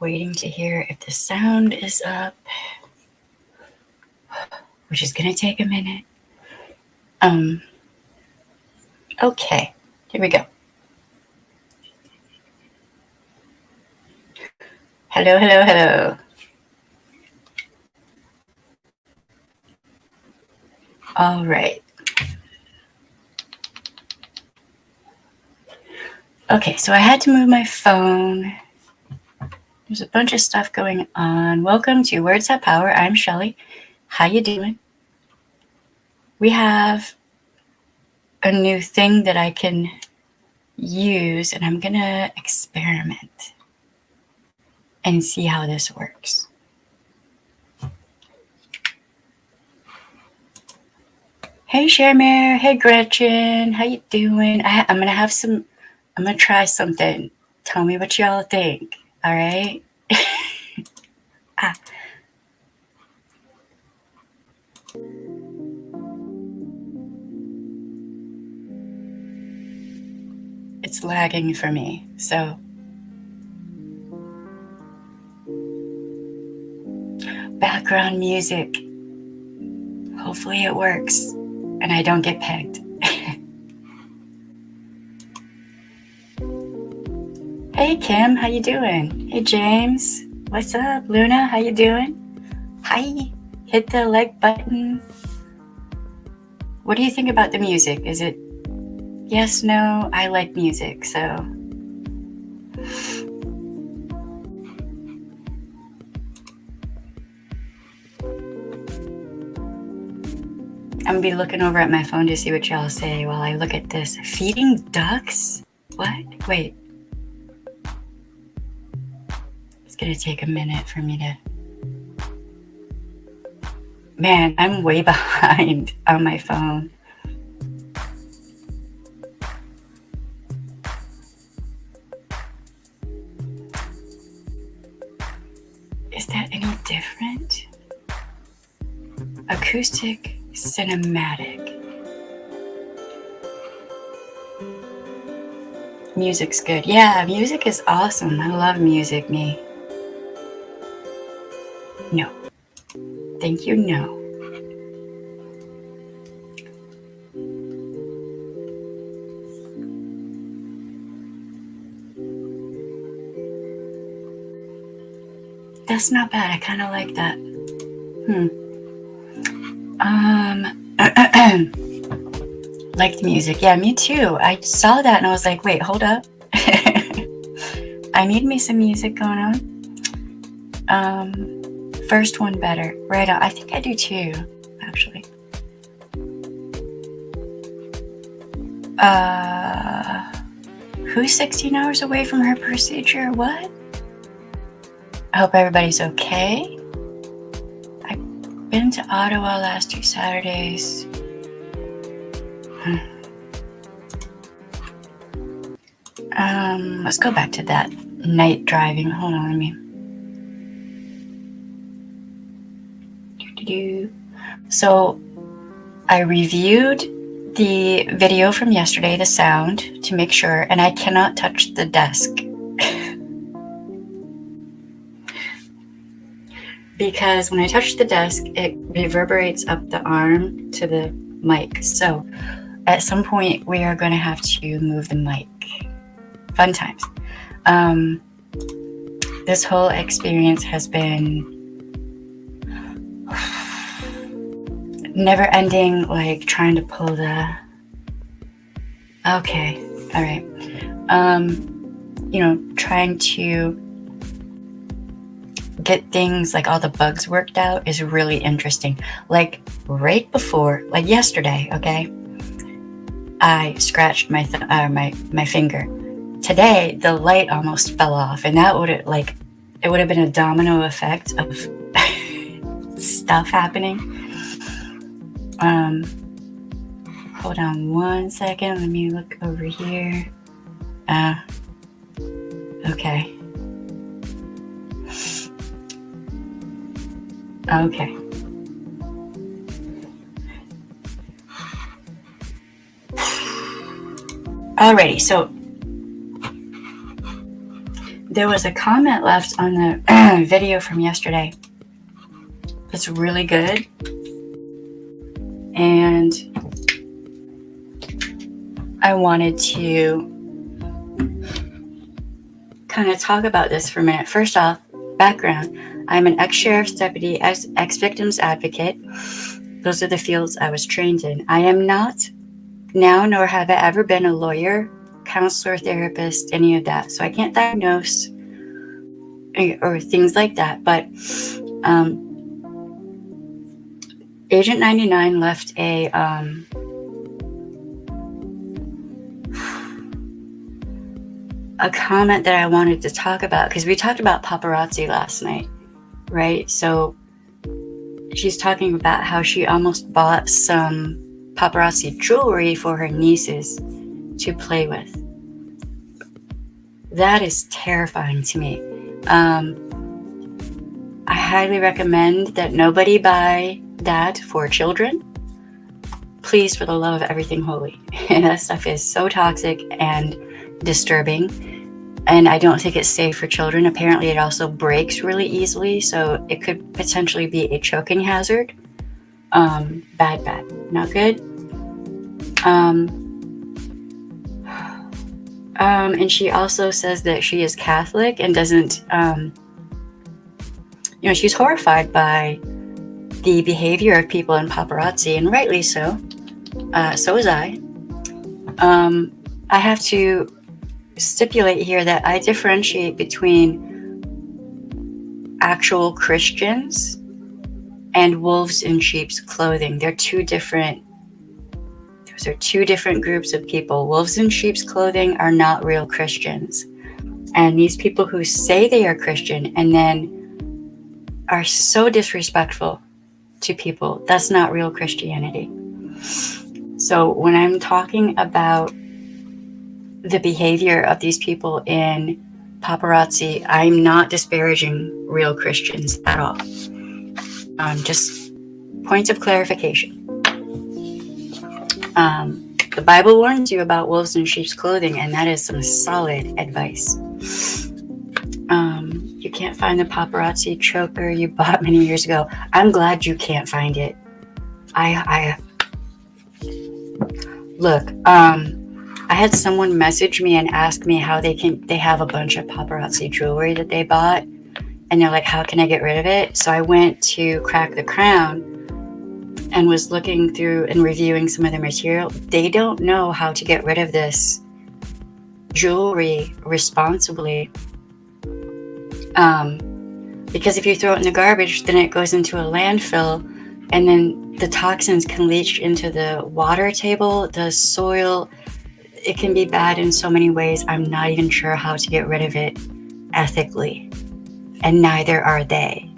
waiting to hear if the sound is up, which is going to take a minute. Okay, here we go. Hello, hello, hello. All right. Okay, so I had to move my phone. There's a bunch of stuff going on. Welcome to Words Have Power. I'm Shelly. How you doing? We have a new thing that I can use, and I'm gonna experiment and see how this works. Hey Shermare, hey Gretchen, how you doing? I'm gonna try something. Tell me what y'all think, all right? It's lagging for me, so. Background music. Hopefully it works and I don't get pegged. Hey Kim, how you doing? Hey James, what's up? Luna, how you doing? Hi, hit the like button. What do you think about the music? Is it yes, no? I like music, so. I'm gonna be looking over at my phone to see what y'all say while I look at this. Feeding ducks? What? Wait. It's gonna take a minute for me to. Man, I'm way behind on my phone. Is that any different? Acoustic, cinematic. Music's good. Yeah, music is awesome. I love music, me. No. Thank you, no. That's not bad. I kind of like that. Like the music. Yeah, me too. I saw that and I was like, wait, hold up. I need me some music going on. First one better. Right on. I think I do too, actually. Who's 16 hours away from her procedure? What? I hope everybody's okay. I've been to Ottawa last 2 Saturdays. Let's go back to that night driving. Hold on, let me. So I reviewed the video from yesterday, the sound, to make sure, and I cannot touch the desk. Because when I touch the desk, it reverberates up the arm to the mic. So at some point, we are going to have to move the mic. Fun times. This whole experience has been never ending, like trying to pull the. Okay, all right. Trying to get things like all the bugs worked out is really interesting. Like right before, like yesterday, okay, I scratched my finger. Today, the light almost fell off, and that would it would have been a domino effect of stuff happening. Hold on 1 second. Let me look over here. Okay. Okay. Alrighty, so there was a comment left on the video from yesterday that's really good. And I wanted to kind of talk about this for a minute. First off, background. I'm an ex-sheriff's deputy, ex-victims advocate. Those are the fields I was trained in. I am not now, nor have I ever been a lawyer, counselor, therapist, any of that. So I can't diagnose or things like that. But Agent 99 left a comment that I wanted to talk about, because we talked about paparazzi last night, right? So she's talking about how she almost bought some paparazzi jewelry for her nieces to play with. That is terrifying to me. I highly recommend that nobody buy that for children. Please, for the love of everything holy. That stuff is so toxic and disturbing, and I don't think it's safe for children. Apparently it also breaks really easily, so it could potentially be a choking hazard. Bad, not good. And she also says that she is Catholic and doesn't, she's horrified by the behavior of people in paparazzi, and rightly so. So was I. I have to stipulate here that I differentiate between actual Christians and wolves in sheep's clothing. Those are two different groups of people. Wolves in sheep's clothing are not real Christians. And these people who say they are Christian and then are so disrespectful to people, that's not real Christianity. So when I'm talking about the behavior of these people in paparazzi, I'm not disparaging real Christians at all. Just points of clarification. The Bible warns you about wolves in sheep's clothing, and that is some solid advice. You can't find the paparazzi choker you bought many years ago. I'm glad you can't find it. Look, I had someone message me and ask me how they have a bunch of paparazzi jewelry that they bought, and they're like, how can I get rid of it? So I went to Crack the Crown and was looking through and reviewing some of their material. They don't know how to get rid of this jewelry responsibly. Because if you throw it in the garbage, then it goes into a landfill, and then the toxins can leach into the water table, the soil. It can be bad in so many ways. I'm not even sure how to get rid of it ethically, and neither are they.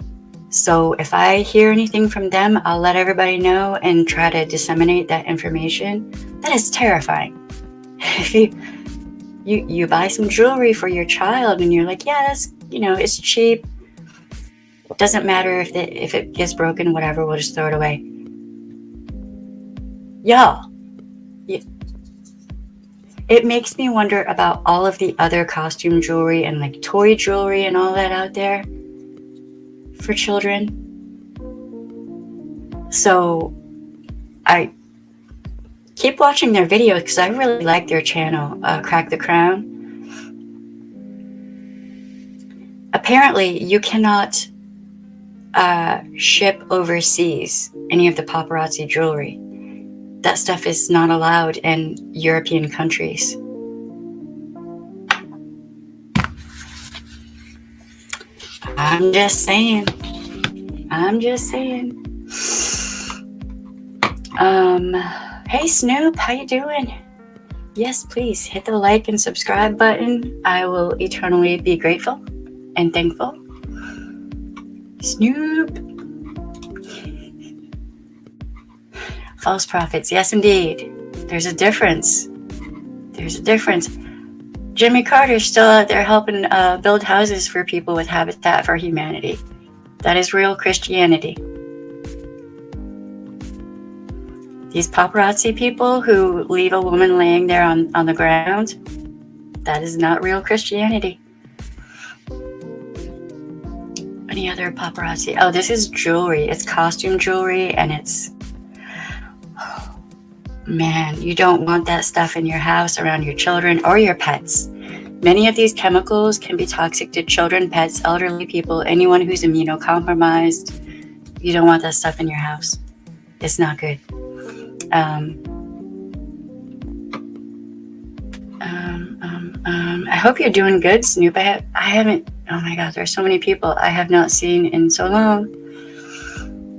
So if I hear anything from them, I'll let everybody know and try to disseminate that information. That is terrifying. If you buy some jewelry for your child and you're like, yeah, that's, it's cheap. It doesn't matter if it gets broken, whatever, we'll just throw it away. Y'all, it makes me wonder about all of the other costume jewelry and like toy jewelry and all that out there for children. So I keep watching their videos because I really like their channel, Crack the Crown. Apparently, you cannot ship overseas any of the paparazzi jewelry. That stuff is not allowed in European countries. I'm just saying. Hey Snoop, how you doing? Yes, please hit the like and subscribe button. I will eternally be grateful and thankful. Snoop. False prophets, yes indeed. There's a difference. Jimmy Carter's still out there helping build houses for people with Habitat for Humanity. That is real Christianity. These paparazzi people who leave a woman laying there on the ground, that is not real Christianity. any other paparazzi? Oh, this is jewelry. It's costume jewelry, and it's... Man, you don't want that stuff in your house around your children or your pets. Many of these chemicals can be toxic to children, pets, elderly people, anyone who's immunocompromised. You don't want that stuff in your house. It's not good. I hope you're doing good, Snoop. I haven't... Oh my God, there's so many people I have not seen in so long.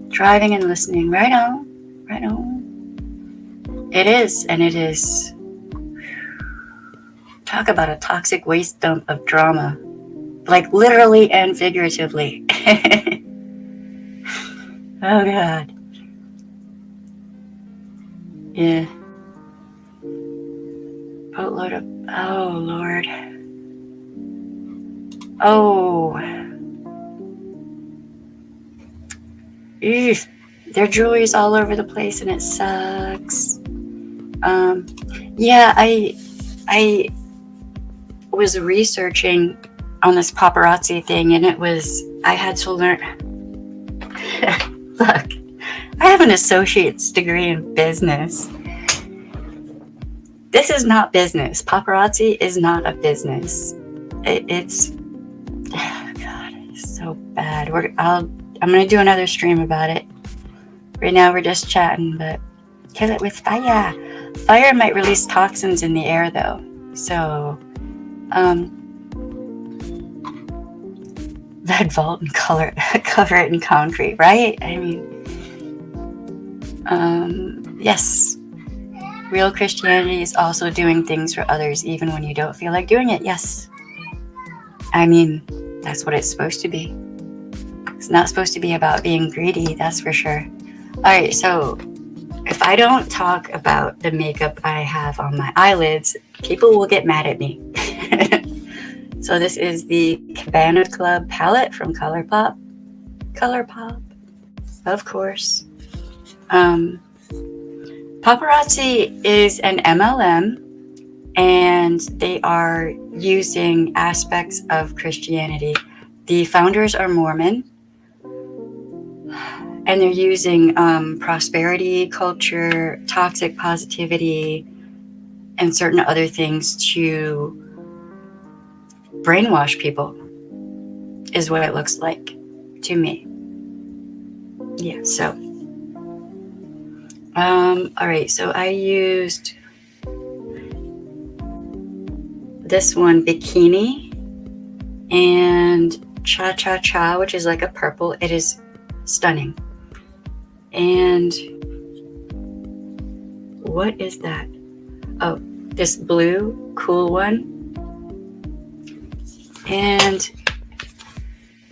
Driving and listening. Right on. Right on. It is, and it is. Talk about a toxic waste dump of drama. Like literally and figuratively. Oh God. Yeah. Boatload of... Oh Lord. Oh. Eugh. Their jewelry's all over the place and it sucks. Yeah, I was researching on this paparazzi thing, and I had to learn. Look, I have an associate's degree in business. This is not business. Paparazzi is not a business. It's... Oh God, it's so bad. I'm gonna do another stream about it. Right now we're just chatting, but kill it with fire. Fire might release toxins in the air, though. So, lead vault and cover it in concrete, right? I mean, yes. Real Christianity is also doing things for others, even when you don't feel like doing it. Yes. I mean, that's what it's supposed to be. It's not supposed to be about being greedy, that's for sure. All right, so if I don't talk about the makeup I have on my eyelids, people will get mad at me. So this is the Cabana Club palette from ColourPop. ColourPop, of course. Paparazzi is an MLM, and they are using aspects of Christianity. The founders are Mormon, and they're using prosperity culture, toxic positivity, and certain other things to brainwash people, is what it looks like to me. Yeah, so. All right, so I used this one, Bikini, and Cha Cha Cha, which is like a purple. It is stunning. And what is that? Oh, this blue cool one. And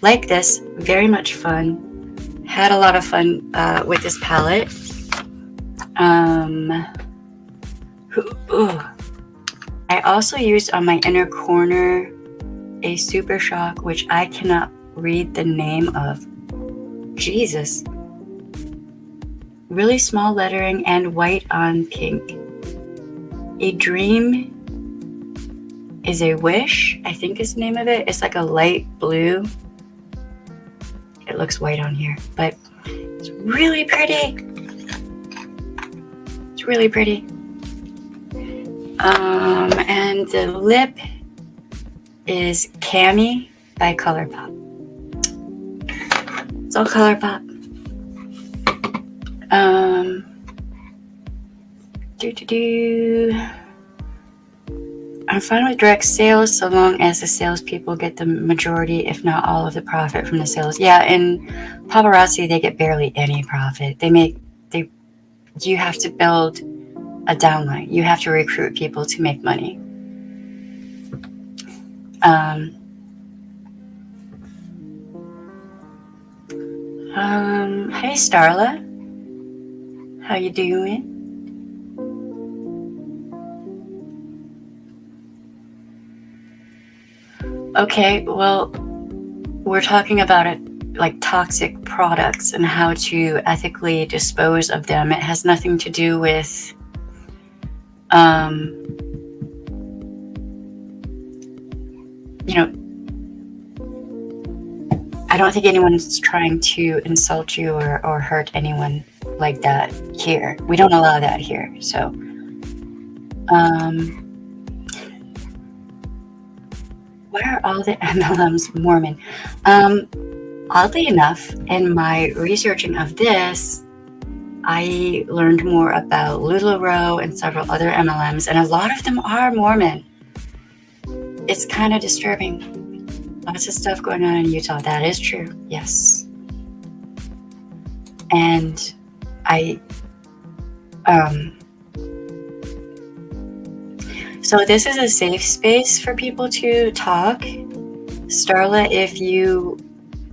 like this, very much fun. Had a lot of fun with this palette. I also used on my inner corner a Super Shock, which I cannot read the name of. Jesus. Really small lettering and white on pink. A Dream is a Wish, I think is the name of it. It's like a light blue. It looks white on here, but it's really pretty. It's really pretty. And the lip is Cami by ColourPop. It's all ColourPop. I'm fine with direct sales so long as the salespeople get the majority, if not all, of the profit from the sales. Yeah, in Paparazzi, they get barely any profit. You have to build a downline. You have to recruit people to make money. Hey Starla, how you doing? Okay, well, we're talking about it like toxic products and how to ethically dispose of them. It has nothing to do with I don't think anyone's trying to insult you or hurt anyone like that here. We don't allow that here. So, why are all the MLMs Mormon? Oddly enough, in my researching of this, I learned more about LuLaRoe and several other MLMs, and a lot of them are Mormon. It's kind of disturbing. Lots of stuff going on in Utah. That is true. Yes. And so this is a safe space for people to talk. Starla, if you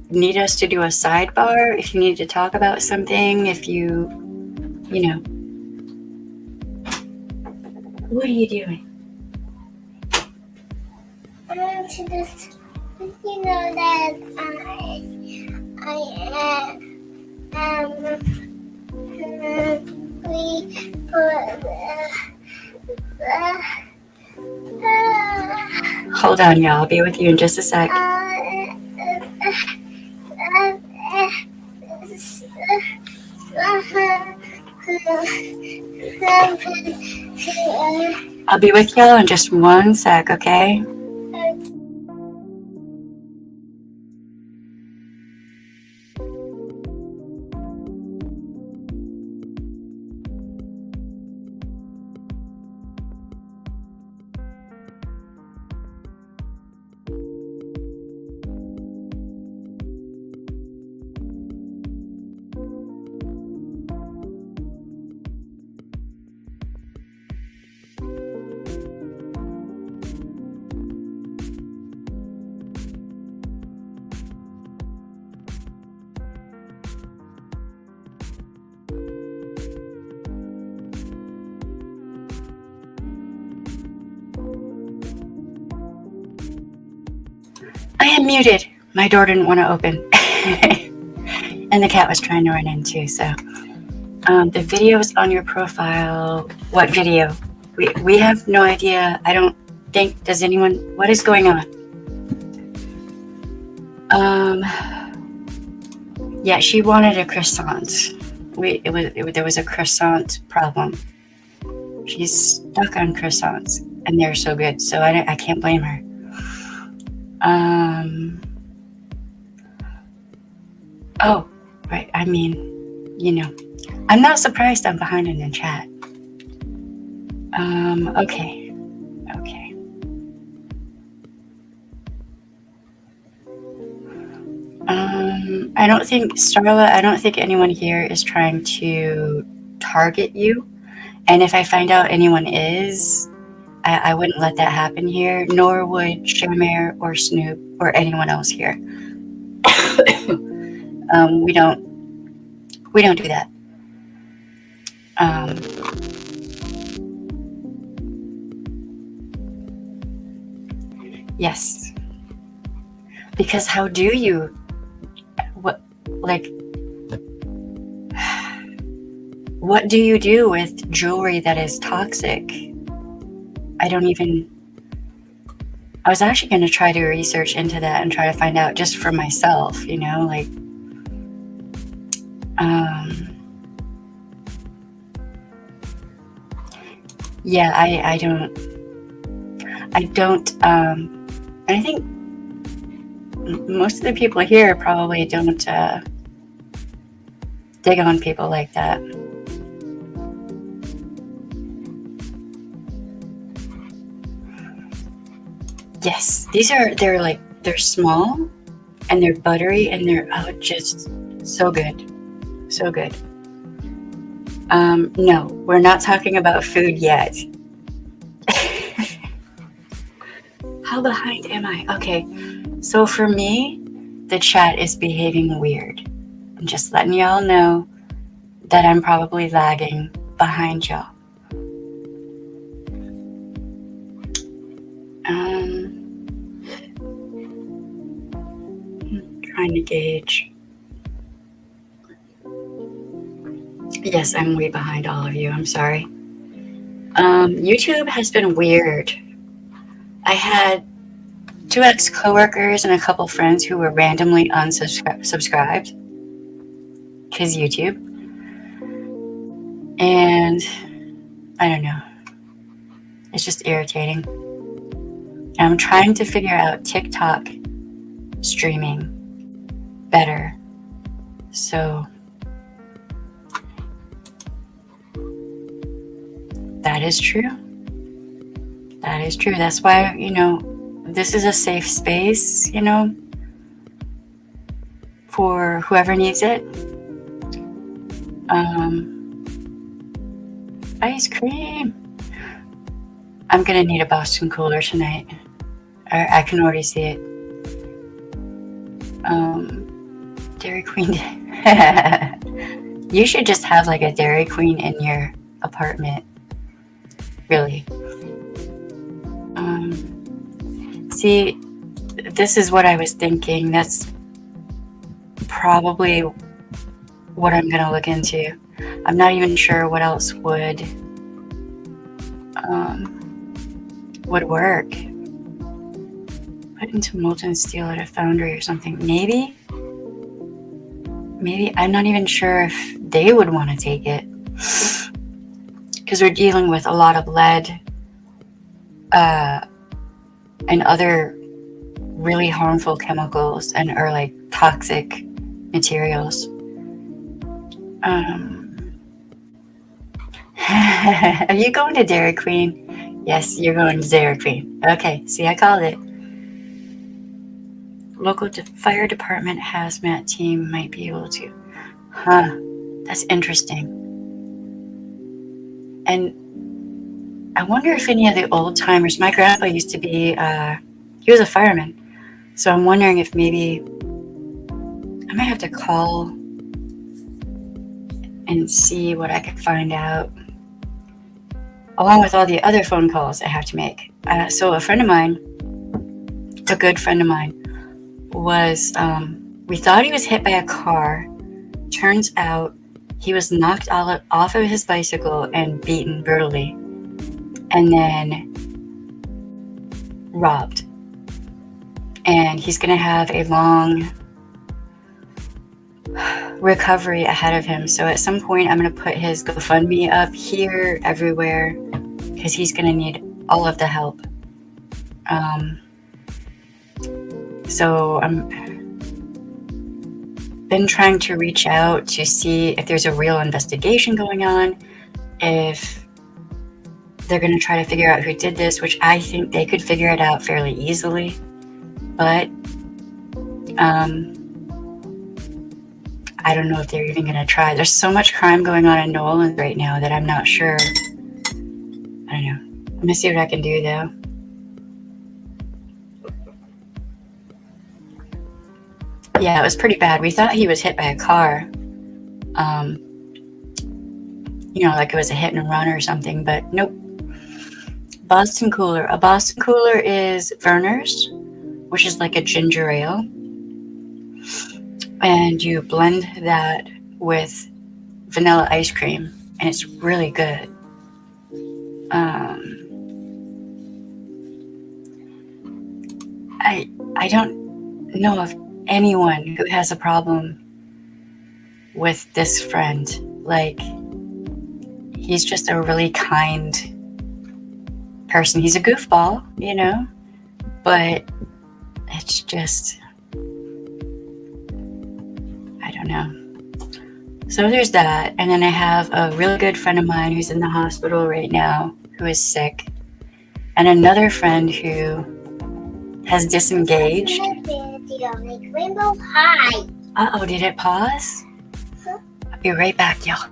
need us to do a sidebar, if you need to talk about something, if you know. What are you doing? I want to just, that we put Hold on, y'all. I'll be with you in just a sec. I'll be with y'all in just one sec, okay? I am muted. My door didn't want to open. And the cat was trying to run in too, so. The video is on your profile. What video? We have no idea. I don't think, does anyone, what is going on? Yeah, she wanted a croissant. There was a croissant problem. She's stuck on croissants, and they're so good, so I can't blame her. Oh, right, I mean, I'm not surprised I'm behind in the chat. Okay. I don't think, Starla, I don't think anyone here is trying to target you. And if I find out anyone is, I wouldn't let that happen here, nor would Shamir or Snoop or anyone else here. We don't do that. Yes. Because how do you, what do you do with jewelry that is toxic? I was actually going to try to research into that and try to find out just for myself, yeah, I don't, I think most of the people here probably don't dig on people like that. Yes, they're small and they're buttery and they're just so good. So good. No, we're not talking about food yet. How behind am I? Okay, so for me, the chat is behaving weird. I'm just letting y'all know that I'm probably lagging behind y'all. Trying to gauge. Yes, I'm way behind all of you. I'm sorry. YouTube has been weird. I had two ex-coworkers and a couple friends who were randomly unsubscribed because YouTube. And I don't know. It's just irritating. I'm trying to figure out TikTok streaming better. So that is true. That is true. That's why, this is a safe space, for whoever needs it. Ice cream. I'm gonna need a Boston cooler tonight. I can already see it. Dairy Queen. You should just have like a Dairy Queen in your apartment. Really. See, this is what I was thinking. That's probably what I'm gonna look into. I'm not even sure what else would work. Put into molten steel at a foundry or something. Maybe I'm not even sure if they would want to take it, because we're dealing with a lot of lead and other really harmful chemicals or like toxic materials. Are you going to Dairy Queen? Yes, you're going to Dairy Queen. Okay, see, I called it. Local fire department hazmat team might be able to. Huh, that's interesting. And I wonder if any of the old timers, my grandpa used to be, he was a fireman. So I'm wondering if maybe I might have to call and see what I can find out, along with all the other phone calls I have to make. So a friend of mine, a good friend of mine, was, we thought he was hit by a car. Turns out he was knocked off of his bicycle and beaten brutally, and then robbed. And he's going to have a long recovery ahead of him. So at some point, I'm going to put his GoFundMe up here, everywhere, because he's going to need all of the help. So I'm been trying to reach out to see if there's a real investigation going on, if they're going to try to figure out who did this, which I think they could figure it out fairly easily. But I don't know if they're even going to try. There's so much crime going on in New Orleans right now that I'm not sure. I don't know. I'm going to see what I can do, though. Yeah, it was pretty bad. We thought he was hit by a car. Like it was a hit and run or something, but nope. Boston Cooler. A Boston Cooler is Verner's, which is like a ginger ale. And you blend that with vanilla ice cream, and it's really good. I don't know of anyone who has a problem with this friend. Like, he's just a really kind person. He's a goofball, but it's just, I don't know. So there's that. And then I have a really good friend of mine who's in the hospital right now, who is sick, and another friend who has disengaged. Like rainbow high. Uh-oh, did it pause? I'll be right back, y'all.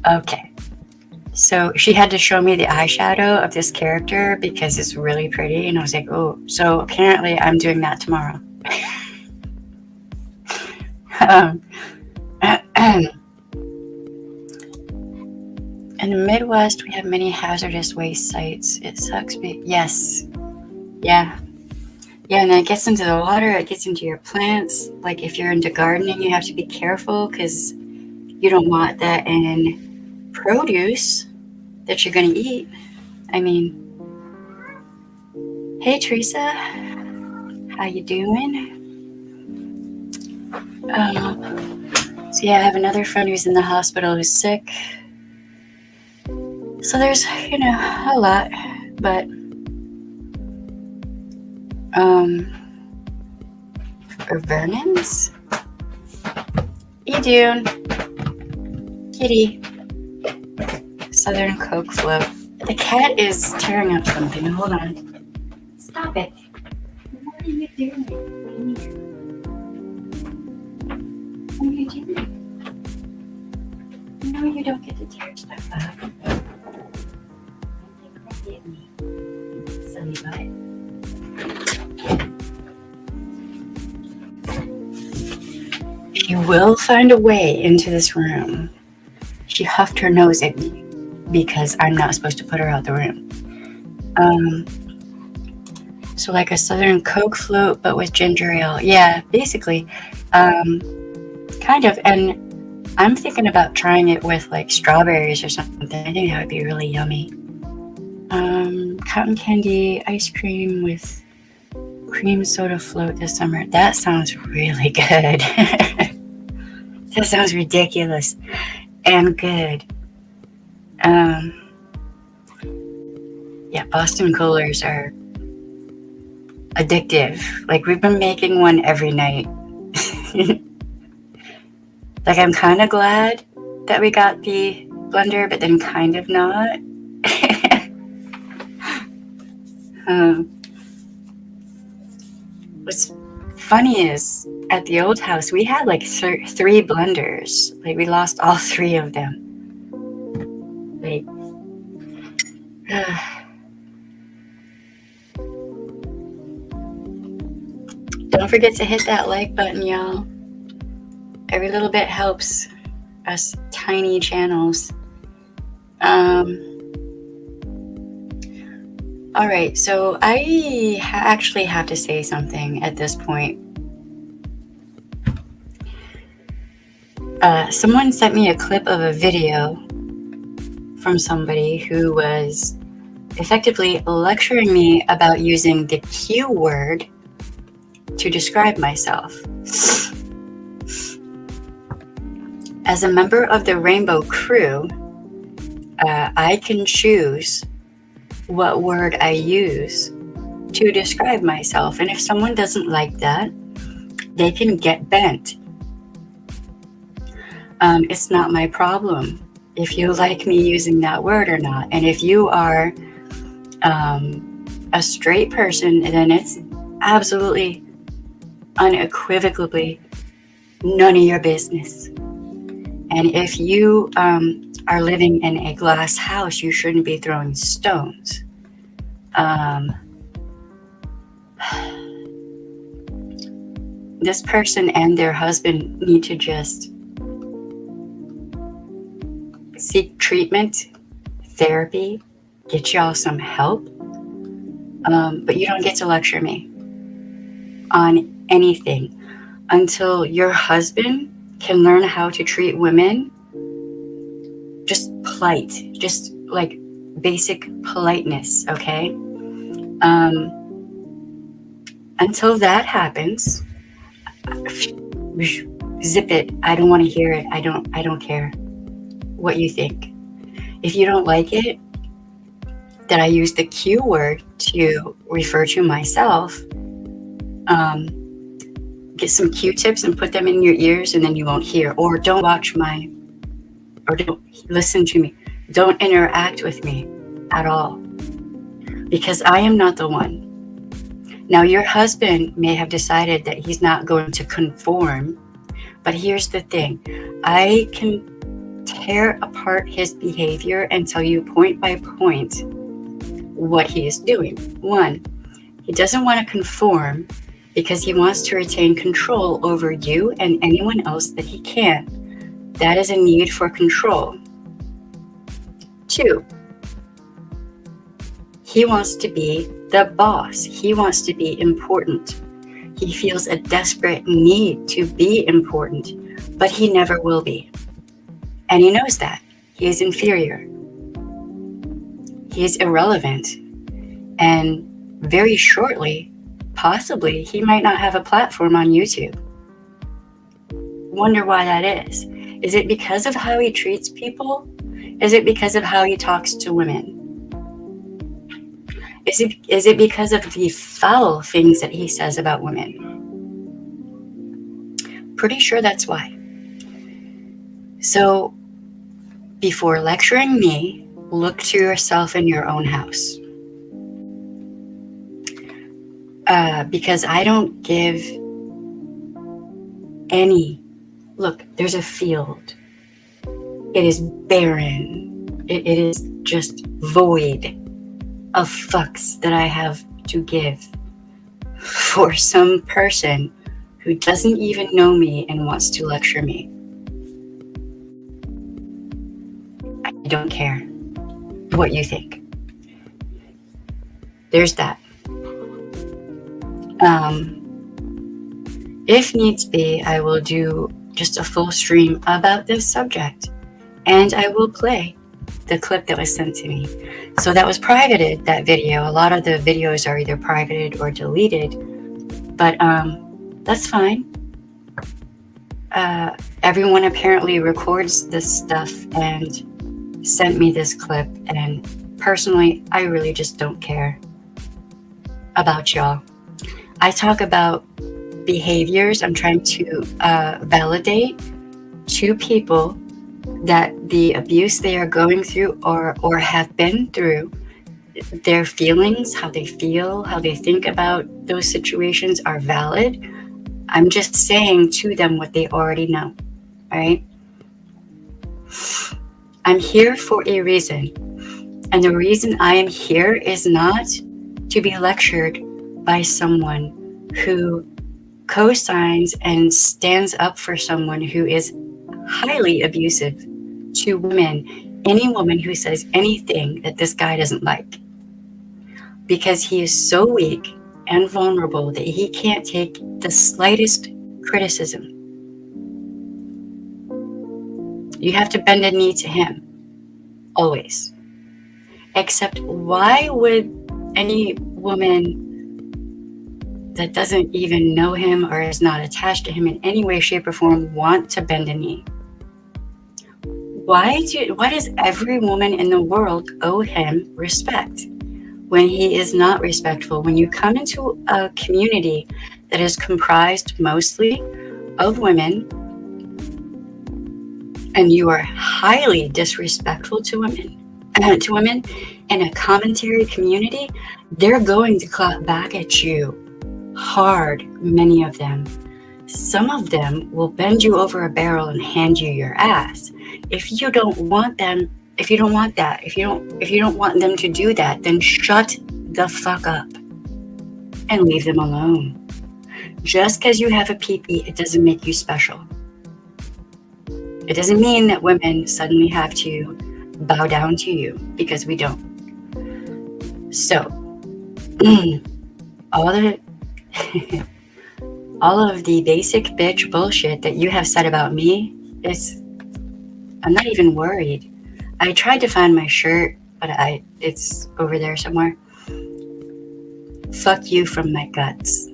Okay, So she had to show me the eyeshadow of this character because it's really pretty. And I was like, oh, so apparently I'm doing that tomorrow. In the Midwest, we have many hazardous waste sites. It sucks, but yes. Yeah. Yeah, and then it gets into the water, it gets into your plants. Like if you're into gardening, you have to be careful because you don't want that in produce that you're going to eat. I mean, hey Teresa, how you doing? So yeah, I have another friend who's in the hospital who's sick. So there's, a lot, but for Vernon's? You doing? Kitty. Southern Coke float. The cat is tearing up something. Hold on. Stop it. What are you doing? What are you doing? No, you don't get to tear stuff up. Look at me. Silly butt. She will find a way into this room. She huffed her nose at me because I'm not supposed to put her out the room. So like a Southern Coke float, but with ginger ale. Yeah, basically, kind of. And I'm thinking about trying it with like strawberries or something. I think that would be really yummy. Cotton candy ice cream with cream soda float this summer. That sounds really good. That sounds ridiculous and good. Yeah, Boston Coolers are addictive. Like we've been making one every night. Like I'm kind of glad that we got the blender, but then kind of not. What's funny is at the old house we had like 3 blenders. Like we lost all 3 of them. Like don't forget to hit that like button, y'all. Every little bit helps us tiny channels. All right, so I actually have to say something at this point. Someone sent me a clip of a video from somebody who was effectively lecturing me about using the Q word to describe myself. As a member of the Rainbow Crew, I can choose what word I use to describe myself. And if someone doesn't like that, they can get bent. It's not my problem if you like me using that word or not. And if you are a straight person, then it's absolutely, unequivocally none of your business. And if you are living in a glass house, you shouldn't be throwing stones. This person and their husband need to just seek treatment, therapy, get y'all some help. But you don't get to lecture me on anything until your husband can learn how to treat women just polite, just like basic politeness, okay? Until that happens, zip it. I don't want to hear it. I don't care what you think. If you don't like it that I use the Q word to refer to myself, get some Q-tips and put them in your ears and then you won't hear. Or don't watch or don't listen to me. Don't interact with me at all. Because I am not the one. Now your husband may have decided that he's not going to conform, but here's the thing. I can tear apart his behavior and tell you point by point what he is doing. 1, he doesn't want to conform because he wants to retain control over you and anyone else that he can. That is a need for control. 2, he wants to be the boss. He wants to be important. He feels a desperate need to be important, but he never will be. And he knows that. He is inferior. He is irrelevant. And very shortly, possibly, he might not have a platform on YouTube. Wonder why that is. Is it because of how he treats people? Is it because of how he talks to women? Is it because of the foul things that he says about women? Pretty sure that's why. So, before lecturing me, look to yourself in your own house. Because I don't give any. Look, there's a field. It is barren. It is just void of fucks that I have to give for some person who doesn't even know me and wants to lecture me. I don't care what you think. There's that. If needs be, I will do just a full stream about this subject, and I will play the clip that was sent to me. So that was privated, that video. A lot of the videos are either privated or deleted, but that's fine. Everyone apparently records this stuff and sent me this clip, and personally, I really just don't care about y'all. I talk about behaviors. I'm trying to validate to people that the abuse they are going through or have been through, their feelings, how they feel, how they think about those situations are valid. I'm just saying to them what they already know, right? I'm here for a reason. And the reason I am here is not to be lectured by someone who co-signs and stands up for someone who is highly abusive to women, any woman who says anything that this guy doesn't like. Because he is so weak and vulnerable that he can't take the slightest criticism. You have to bend a knee to him, always. Except why would any woman that doesn't even know him or is not attached to him in any way, shape, or form want to bend a knee? Why does every woman in the world owe him respect when he is not respectful? When you come into a community that is comprised mostly of women and you are highly disrespectful to women in a commentary community, they're going to clap back at you hard, many of them. Some of them will bend you over a barrel and hand you your ass. If you don't want that, if you don't want them to do that, then shut the fuck up and leave them alone. Just because you have a pee-pee, it doesn't make you special. It doesn't mean that women suddenly have to bow down to you, because we don't. So, all of the basic bitch bullshit that you have said about me is, I'm not even worried. I tried to find my shirt, but it's over there somewhere. Fuck you from my guts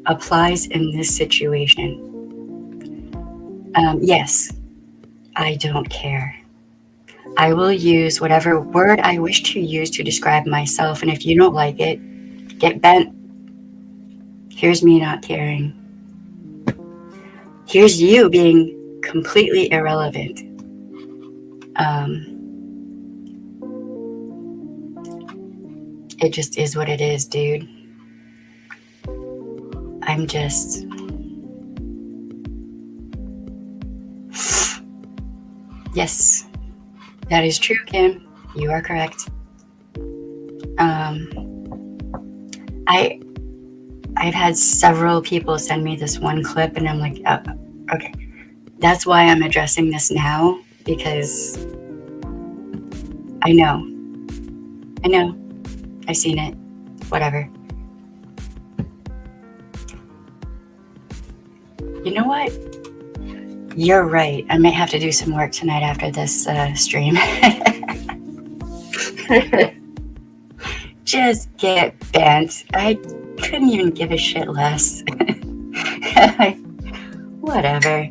applies in this situation. Yes, I don't care. I will use whatever word I wish to use to describe myself, and if you don't like it, get bent. Here's me not caring. Here's you being completely irrelevant. It just is what it is, dude. I'm just... Yes, that is true, Kim. You are correct. I've had several people send me this one clip, and I'm like, oh, okay, that's why I'm addressing this now, because I know, I've seen it, whatever. You know what? You're right. I might have to do some work tonight after this stream. Just get bent. I couldn't even give a shit less. Whatever.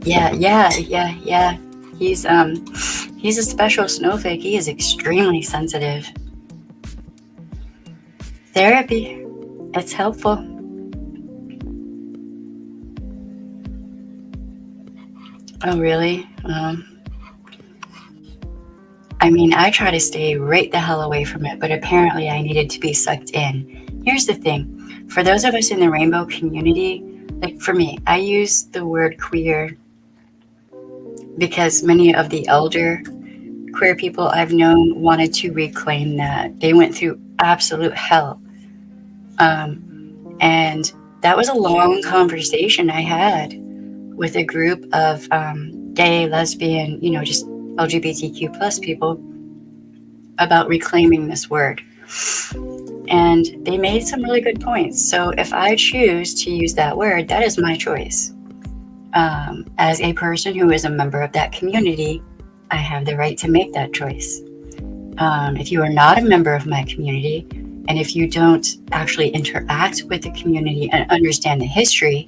Yeah. He's a special snowflake. He is extremely sensitive. Therapy, it's helpful. Oh, really? I mean, I try to stay right the hell away from it, but apparently I needed to be sucked in. Here's the thing. For those of us in the rainbow community, like for me, I use the word queer because many of the elder queer people I've known wanted to reclaim that. They went through absolute hell. And that was a long conversation I had with a group of gay, lesbian, just LGBTQ plus people about reclaiming this word. And they made some really good points. So if I choose to use that word, that is my choice. As a person who is a member of that community, I have the right to make that choice. If you are not a member of my community, and if you don't actually interact with the community and understand the history,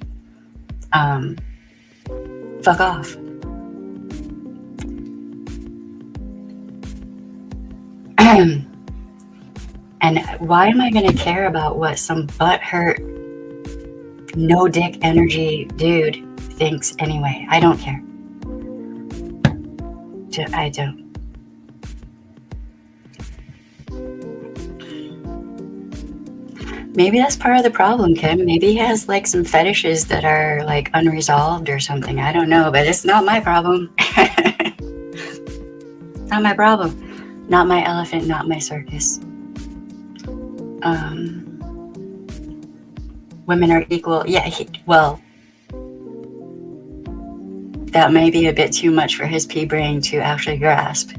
fuck off. And why am I going to care about what some butthurt, no dick energy dude thinks anyway? I don't care. I don't. Maybe that's part of the problem, Kim. Maybe he has like some fetishes that are like unresolved or something. I don't know, but it's not my problem. Not my problem. Not my elephant, not my circus. Women are equal. Yeah, well, that may be a bit too much for his pea brain to actually grasp.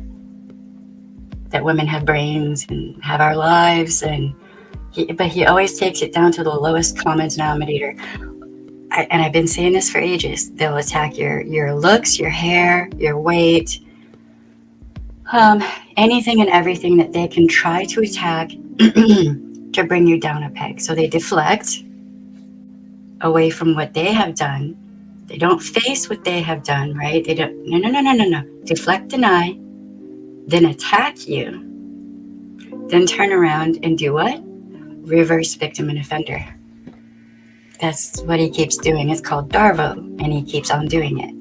That women have brains and have our lives, but he always takes it down to the lowest common denominator. And I've been saying this for ages. They'll attack your looks, your hair, your weight, anything and everything that they can try to attack to bring you down a peg. So they deflect away from what they have done. They don't face what they have done, right? They don't, no. Deflect, deny, then attack you, then turn around and do what? Reverse victim and offender. That's what he keeps doing. It's called Darvo, and he keeps on doing it.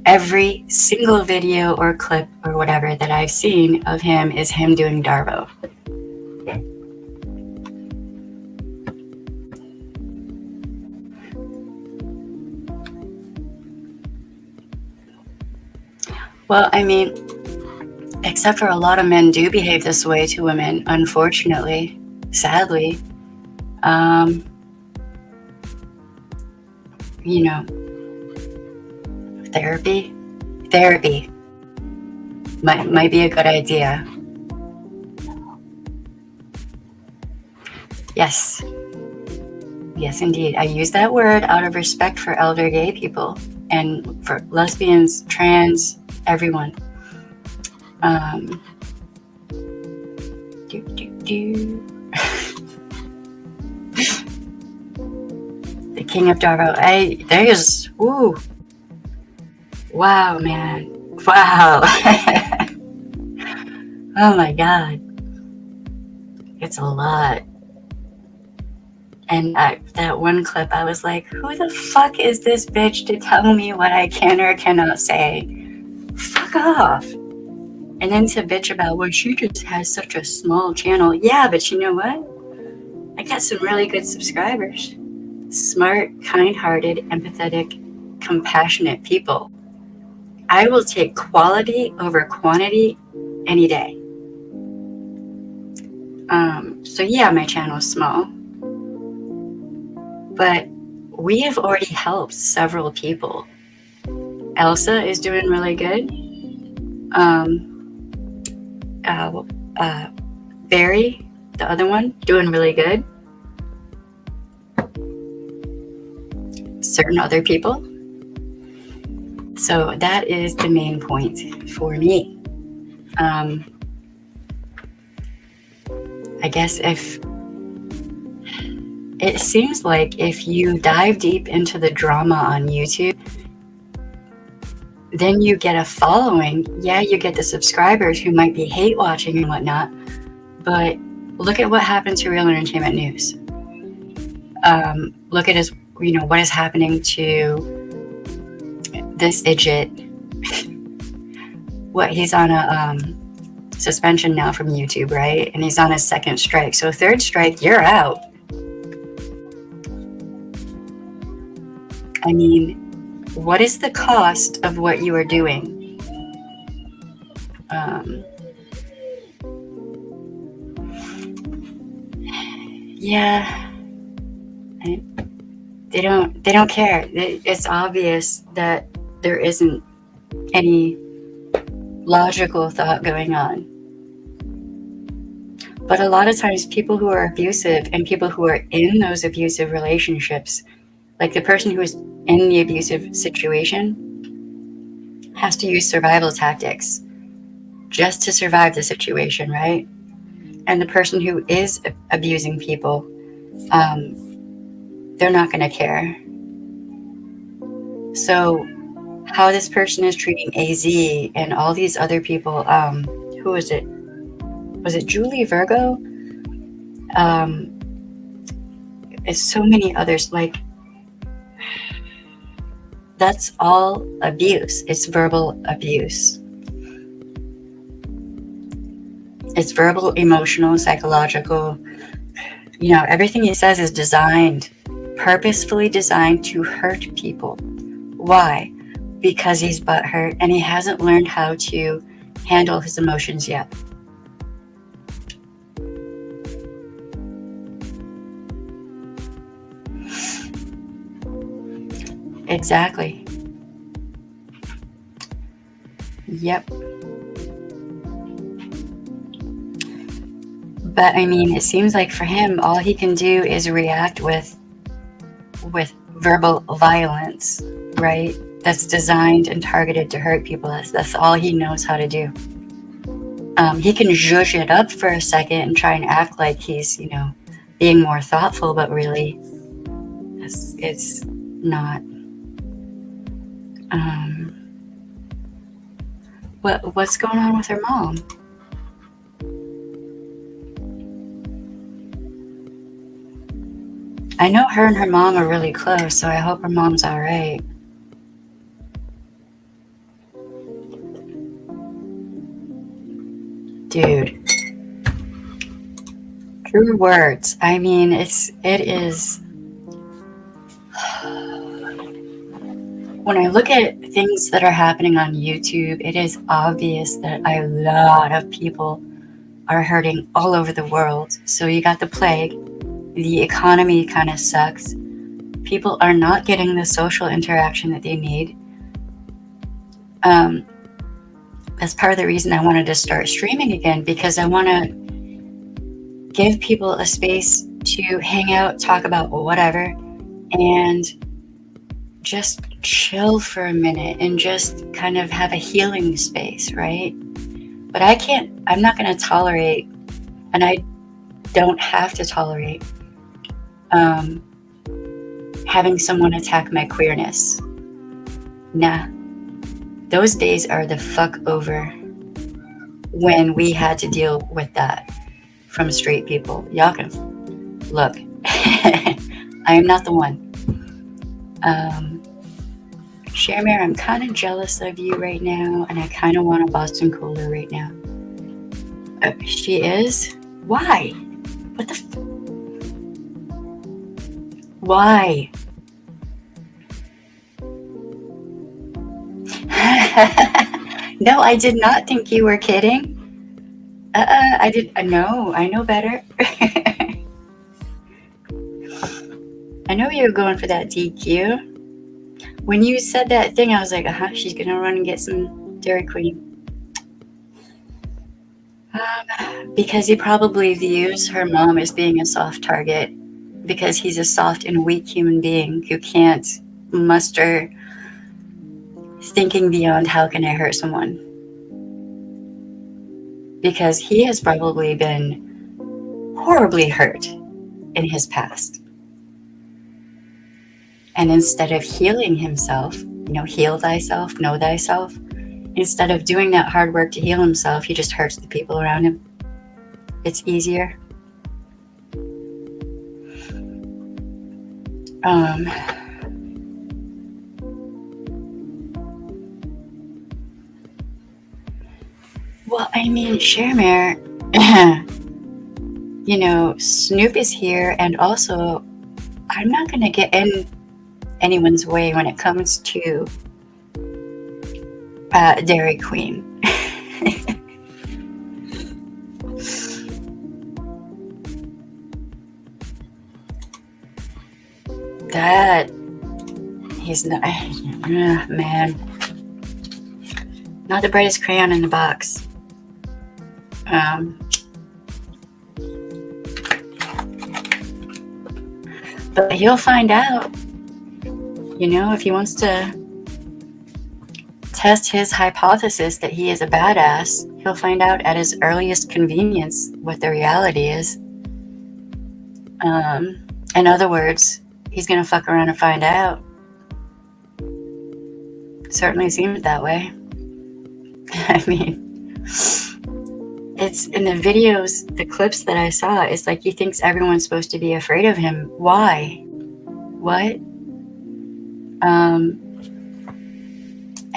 Every single video or clip or whatever that I've seen of him is him doing Darvo. Well, I mean, except for a lot of men do behave this way to women, unfortunately, sadly. Therapy might be a good idea. Yes, indeed. I use that word out of respect for elder gay people and for lesbians, trans, everyone. The king of Darvo. There's, ooh. Wow, man. Wow. Oh my God. It's a lot. And that one clip, I was like, who the fuck is this bitch to tell me what I can or cannot say? Fuck off. And then to bitch about, well, she just has such a small channel. Yeah, but you know what? I got some really good subscribers. Smart, kind-hearted, empathetic, compassionate people. I will take quality over quantity any day. So yeah, my channel is small, but we have already helped several people. Elsa is doing really good. Barry, the other one, doing really good. Certain other people. So that is the main point for me. I guess if it seems like if you dive deep into the drama on YouTube, then you get a following. Yeah, you get the subscribers who might be hate watching and whatnot, but look at what happened to Real Entertainment News. Look at what is happening to this idiot. He's on a suspension now from YouTube, right? And he's on his second strike. So third strike, you're out. I mean, what is the cost of what you are doing? Yeah, they don't care. It's obvious that there isn't any logical thought going on. But a lot of times people who are abusive and people who are in those abusive relationships, like the person who is in the abusive situation, has to use survival tactics just to survive the situation, right? And the person who is abusing people, they're not going to care. So how this person is treating AZ and all these other people, who was it? Was it Julie Virgo? It's so many others. Like, that's all abuse. It's verbal abuse. It's verbal, emotional, psychological. Everything he says is purposefully designed to hurt people. Why? Because he's butthurt and he hasn't learned how to handle his emotions yet. Exactly. Yep. But I mean, it seems like for him, all he can do is react with verbal violence, right? That's designed and targeted to hurt people. That's all he knows how to do. He can zhuzh it up for a second and try and act like he's, being more thoughtful, but really, it's not. What's going on with her mom? I know her and her mom are really close, so I hope her mom's all right. Dude. True words. I mean, it is. When I look at things that are happening on YouTube, it is obvious that a lot of people are hurting all over the world. So you got the plague. The economy kind of sucks. People are not getting the social interaction that they need. That's part of the reason I wanted to start streaming again, because I want to give people a space to hang out, talk about whatever, and just chill for a minute and just kind of have a healing space, right? But I'm not going to tolerate, and I don't have to tolerate, having someone attack my queerness. Nah. Those days are the fuck over when we had to deal with that from straight people. Y'all can look. I am not the one. Sharemare, I'm kind of jealous of you right now, and I kind of want a Boston Cola right now. She is? Why? What the Why? No, I did not think you were kidding. I did. No, I know better. I know you were going for that DQ. When you said that thing, I was like, she's gonna run and get some Dairy Queen. Because he probably views her mom as being a soft target, because he's a soft and weak human being who can't muster thinking beyond how can I hurt someone. Because he has probably been horribly hurt in his past. And instead of healing himself, heal thyself, know thyself, instead of doing that hard work to heal himself, he just hurts the people around him. It's easier. Well, I mean, Shermare, Snoop is here, and also, I'm not going to get in anyone's way when it comes to Dairy Queen. That he's not, man, not the brightest crayon in the box. But he'll find out, if he wants to test his hypothesis that he is a badass, he'll find out at his earliest convenience what the reality is. In other words, he's gonna fuck around and find out. Certainly seems that way. I mean, it's in the videos, the clips that I saw, it's like he thinks everyone's supposed to be afraid of him. Why? What?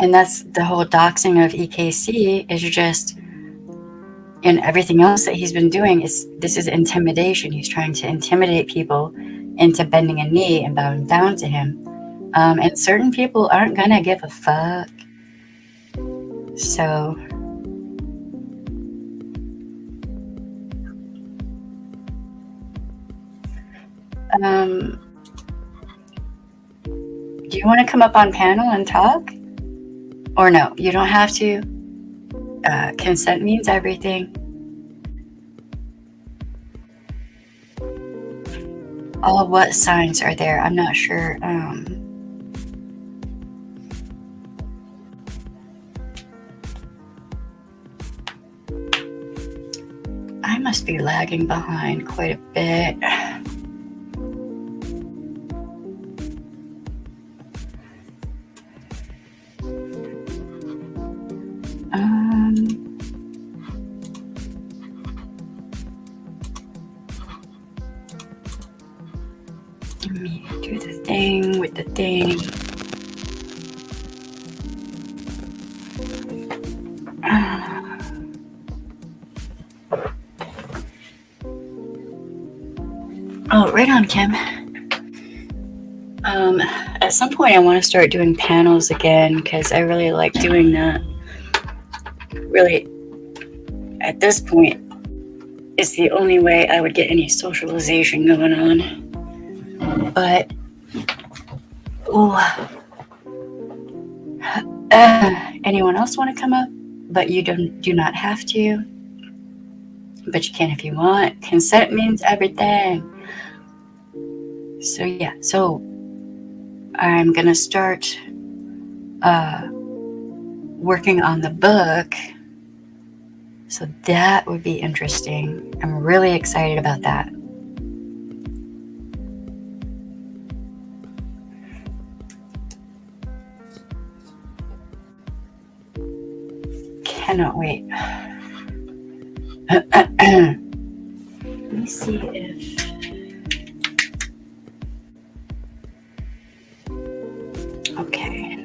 And that's the whole doxing of EKC is just, and everything else that he's been doing this is intimidation. He's trying to intimidate people into bending a knee and bowing down to him. And certain people aren't gonna give a fuck. So do you want to come up on panel and talk? Or no, you don't have to. Consent means everything. All what signs are there? I'm not sure. I must be lagging behind quite a bit. Let me do the thing with the thing. Oh, right on, Kim. At some point I want to start doing panels again because I really like doing that. Really, at this point, it's the only way I would get any socialization going on. But, anyone else want to come up? But you do not have to. But you can if you want. Consent means everything. So yeah, I'm gonna start working on the book. So that would be interesting. I'm really excited about that. Cannot wait. Let me see if... Okay.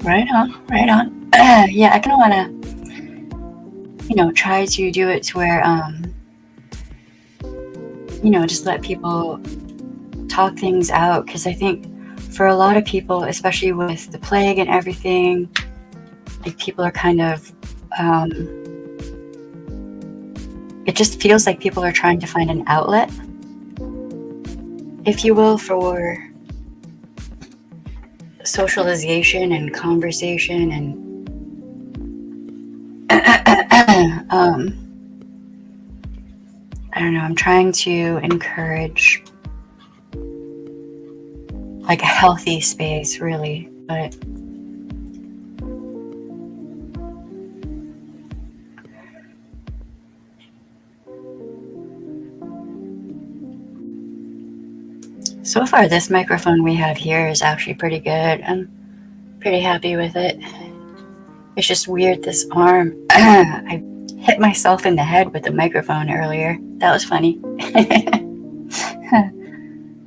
Right on, right on. Yeah, I kind of want to, try to do it to where, just let people talk things out. Because I think for a lot of people, especially with the plague and everything, like people are kind of, it just feels like people are trying to find an outlet, if you will, for socialization and conversation and I don't know, I'm trying to encourage like a healthy space, really, but so far this microphone we have here is actually pretty good. I'm pretty happy with it. It's just weird, this arm. I hit myself in the head with the microphone earlier. That was funny.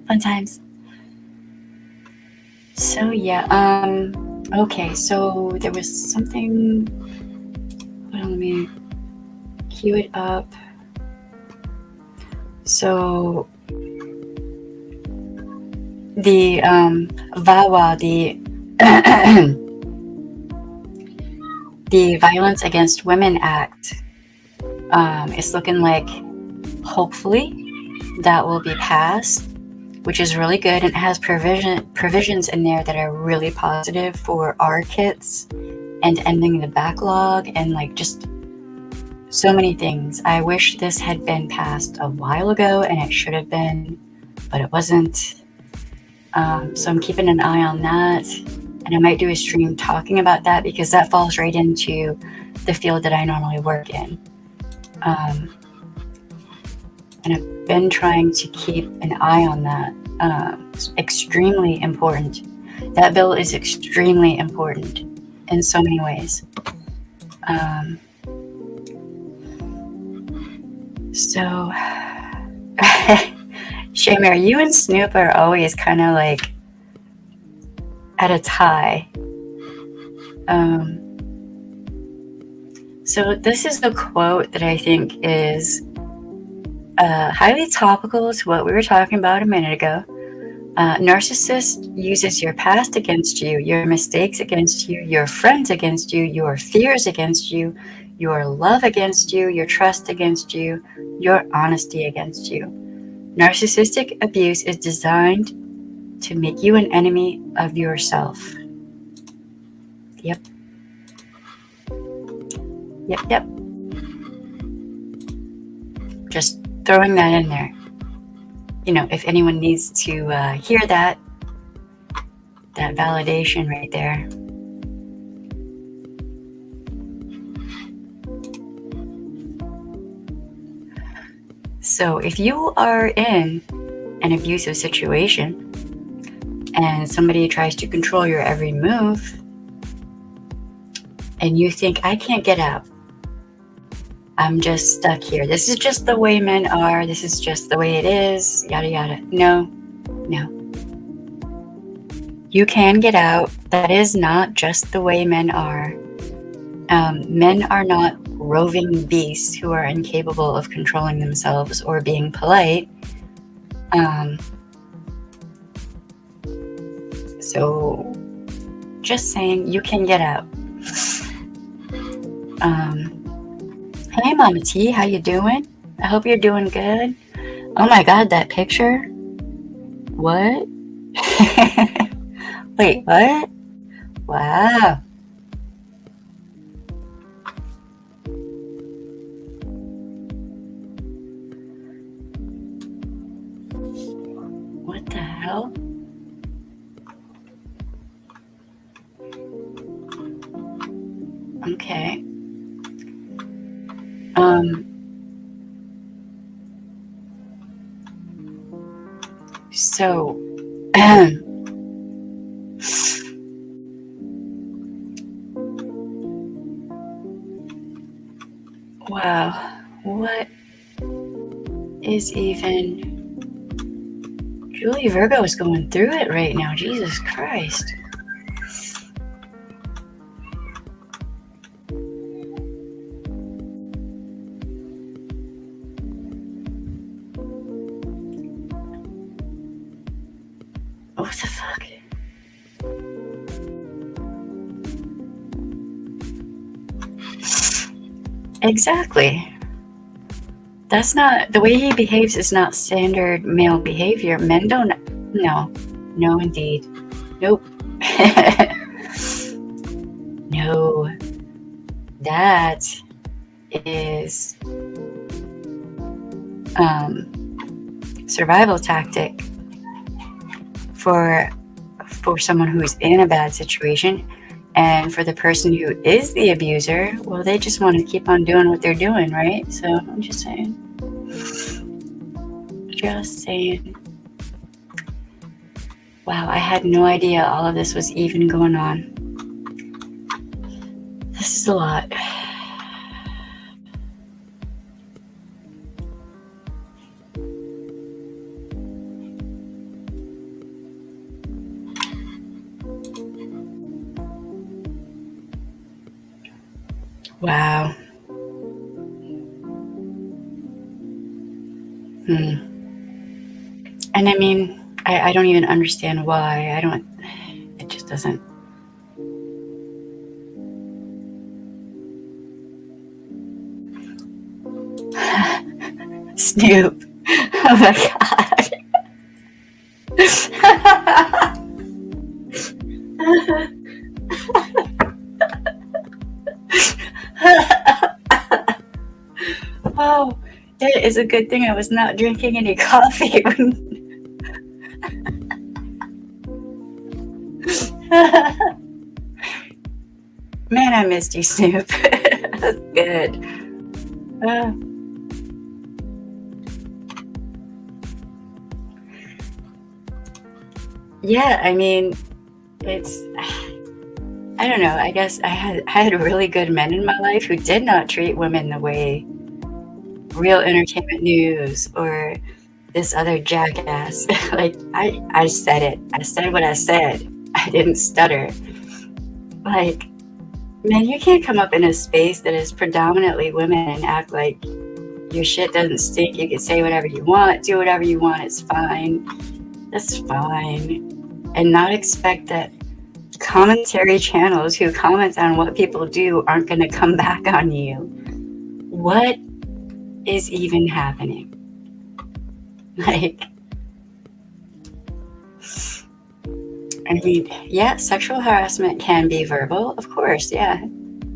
Fun times. So yeah, okay, so there was something, hold on, let me cue it up. So the VAWA, the Violence Against Women Act, is looking like hopefully that will be passed, which is really good, and it has provisions in there that are really positive for our kids and ending the backlog and like just so many things. I wish this had been passed a while ago, and it should have been, but it wasn't. So I'm keeping an eye on that, and I might do a stream talking about that because that falls right into the field that I normally work in. And I've been trying to keep an eye on that. It's extremely important. That bill is extremely important in so many ways. So, Shamir, you and Snoop are always kind of like at a tie. So this is a quote that I think is highly topical to what we were talking about a minute ago. Narcissist uses your past against you, your mistakes against you, your friends against you, your fears against you, your love against you, your trust against you, your honesty against you. Narcissistic abuse is designed to make you an enemy of yourself. Yep. Yep. Just throwing that in there. If anyone needs to hear that validation right there. So if you are in an abusive situation and somebody tries to control your every move and you think, I can't get out, I'm just stuck here, this is just the way men are, this is just the way it is, yada yada. No. You can get out. That is not just the way men are. Men are not roving beasts who are incapable of controlling themselves or being polite. So just saying, you can get out. Hey Mama T, how you doing? I hope you're doing good. Oh my god, that picture? What? Wait, what? Wow. What the hell? Okay. So wow, what is even... Julie Virgo is going through it right now, Jesus Christ. What the fuck? Exactly. That's not the way he behaves. Is not standard male behavior. Men don't. No, indeed. Nope. No, that is survival tactic for someone who's in a bad situation. And for the person who is the abuser, well, they just want to keep on doing what they're doing, right? So I'm just saying. Wow, I had no idea all of this was even going on. This is a lot. Wow. And I mean, I don't even understand why. It just doesn't. Snoop. Oh my god. Oh, it is a good thing I was not drinking any coffee. Man, I missed you, Snoop. That's good. Yeah, I mean, I don't know. I guess I had really good men in my life who did not treat women the way Real Entertainment News or this other jackass. Like, I said it. I said what I said. I didn't stutter. Like, man, you can't come up in a space that is predominantly women and act like your shit doesn't stink. You can say whatever you want, do whatever you want. It's fine. That's fine. And not expect that commentary channels who comment on what people do aren't going to come back on you. What is even happening? Like, I mean, yeah, sexual harassment can be verbal, of course, yeah.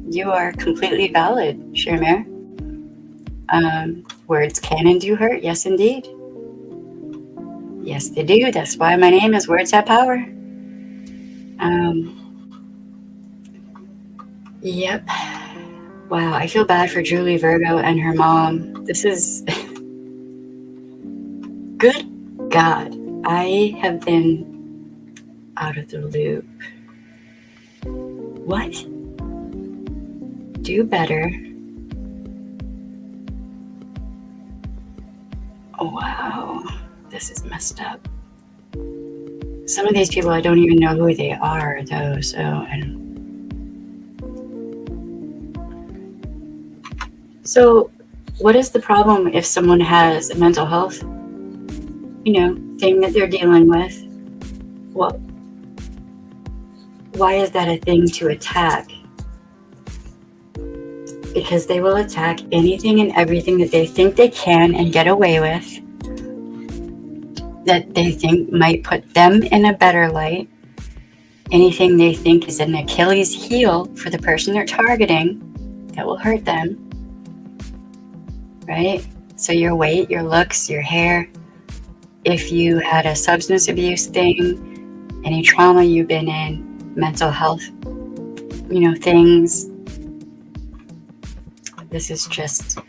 You are completely valid, Shermare. Words can and do hurt, yes indeed. Yes, they do. That's why my name is Words Have Power. Yep. Wow, I feel bad for Julie Virgo and her mom. This is... Good God. I have been out of the loop. What? Do better. Oh, wow. This is messed up. Some of these people, I don't even know who they are, though, so I don't... So, what is the problem if someone has a mental health, thing that they're dealing with? Well, why is that a thing to attack? Because they will attack anything and everything that they think they can and get away with, that they think might put them in a better light. Anything they think is an Achilles heel for the person they're targeting that will hurt them. Right? So your weight, your looks, your hair, if you had a substance abuse thing, any trauma you've been in, mental health, things. This is just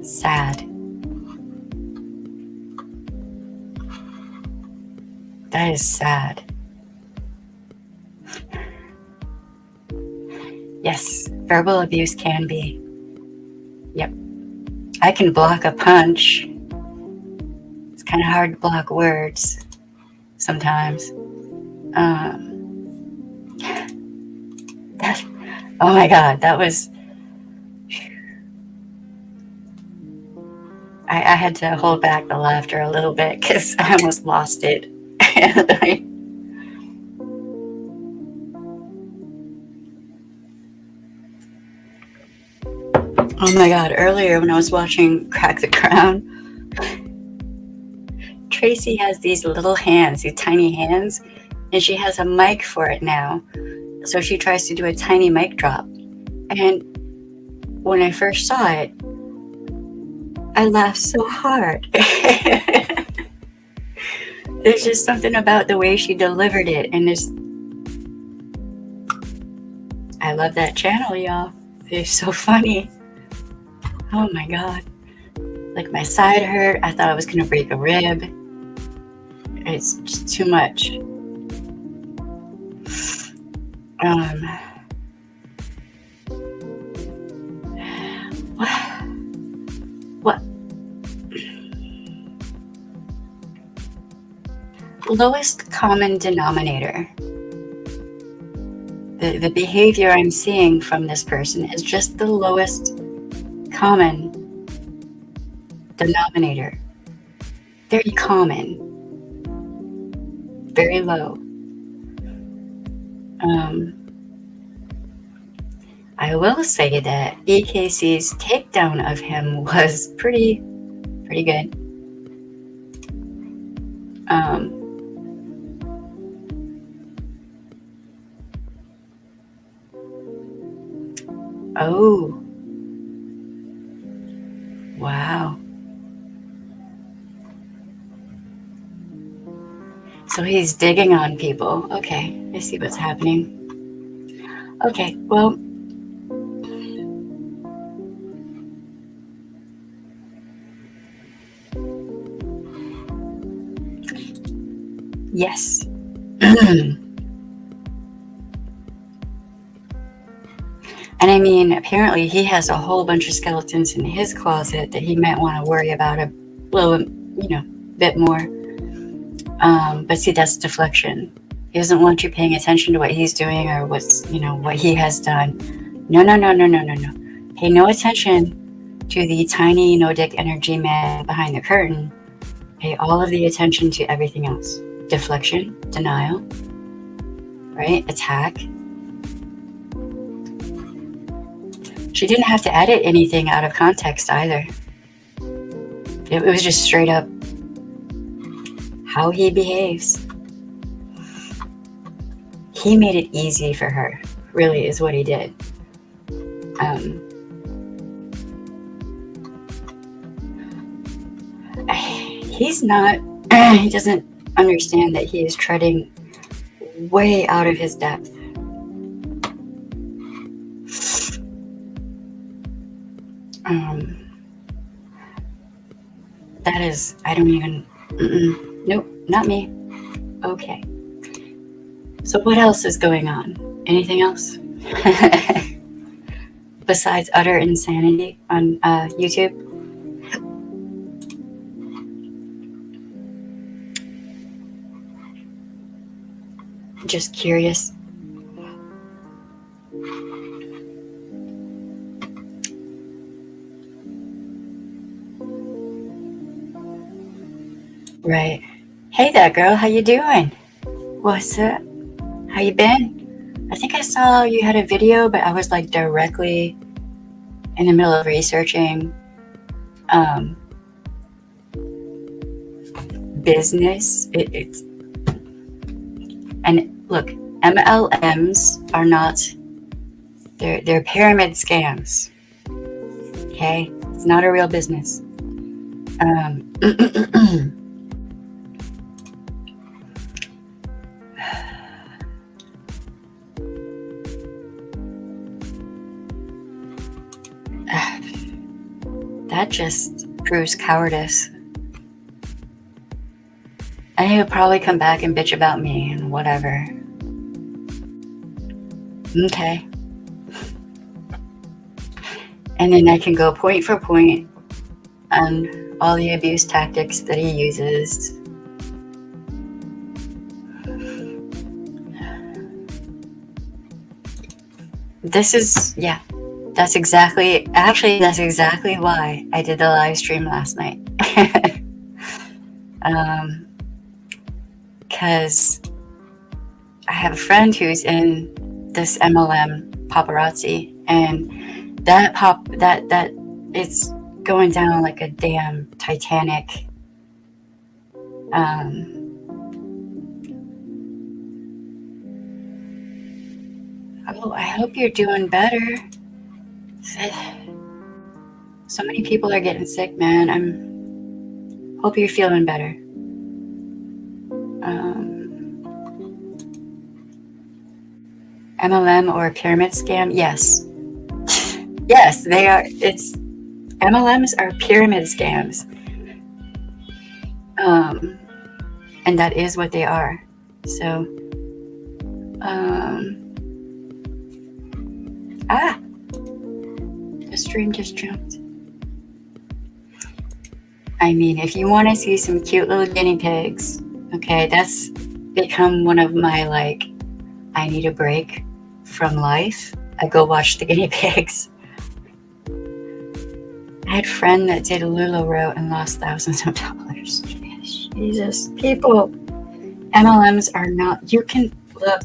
sad. That is sad. Yes, verbal abuse can be. Yep. I can block a punch. It's kind of hard to block words sometimes. Oh my God, that was... I had to hold back the laughter a little bit because I almost lost it. Like, oh my god, earlier when I was watching Crack the Crown, Tracy has these little hands, these tiny hands, and she has a mic for it now. So she tries to do a tiny mic drop. And when I first saw it, I laughed so hard. There's just something about the way she delivered it, and I love that channel, y'all. They're so funny. Oh my god. Like, my side hurt. I thought I was gonna break a rib. It's just too much. What? Lowest common denominator. The behavior I'm seeing from this person is just the lowest common denominator. Very common. Very low. I will say that EKC's takedown of him was pretty good. Oh. Wow. So he's digging on people. Okay, I see what's happening. Okay, well, yes. And I mean, apparently he has a whole bunch of skeletons in his closet that he might want to worry about a little, bit more. But see, that's deflection. He doesn't want you paying attention to what he's doing or what he has done. No. Pay no attention to the tiny no-dick energy man behind the curtain. Pay all of the attention to everything else. Deflection, denial, right? Attack. She didn't have to edit anything out of context either. It was just straight up how he behaves. He made it easy for her, really, is what he did. He doesn't understand that he is treading way out of his depth. That is, I don't even, nope, not me. Okay. So what else is going on? Anything else? Besides utter insanity on YouTube? Just curious. Right. Hey there, girl. How you doing? What's up? How you been? I think I saw you had a video, but I was like directly in the middle of researching business. It's and look, MLMs are not. They're pyramid scams. Okay, it's not a real business. That just proves cowardice. And he would probably come back and bitch about me and whatever. Okay. And then I can go point for point on all the abuse tactics that he uses. That's exactly why I did the live stream last night. because I have a friend who's in this MLM Paparazzi, and that it's going down like a damn Titanic. Oh, I hope you're doing better. So many people are getting sick, man. Hope you're feeling better. MLM or pyramid scam? Yes. Yes, they are. MLMs are pyramid scams. And that is what they are. So, the stream just jumped. I mean, if you want to see some cute little guinea pigs, okay, that's become one of my, like, I need a break from life. I go watch the guinea pigs. I had a friend that did a LuLaRoe and lost thousands of dollars. Jesus, people, MLMs are not, you can, look,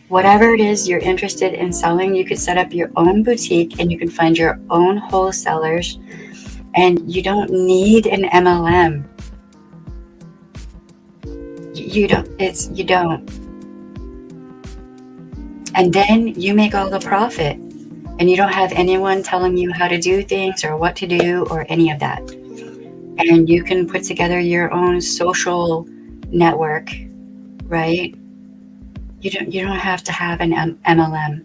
whatever it is you're interested in selling, you could set up your own boutique and you can find your own wholesalers, and you don't need an MLM. You don't. And then you make all the profit, and you don't have anyone telling you how to do things or what to do or any of that. And you can put together your own social network, right? You don't have to have an MLM.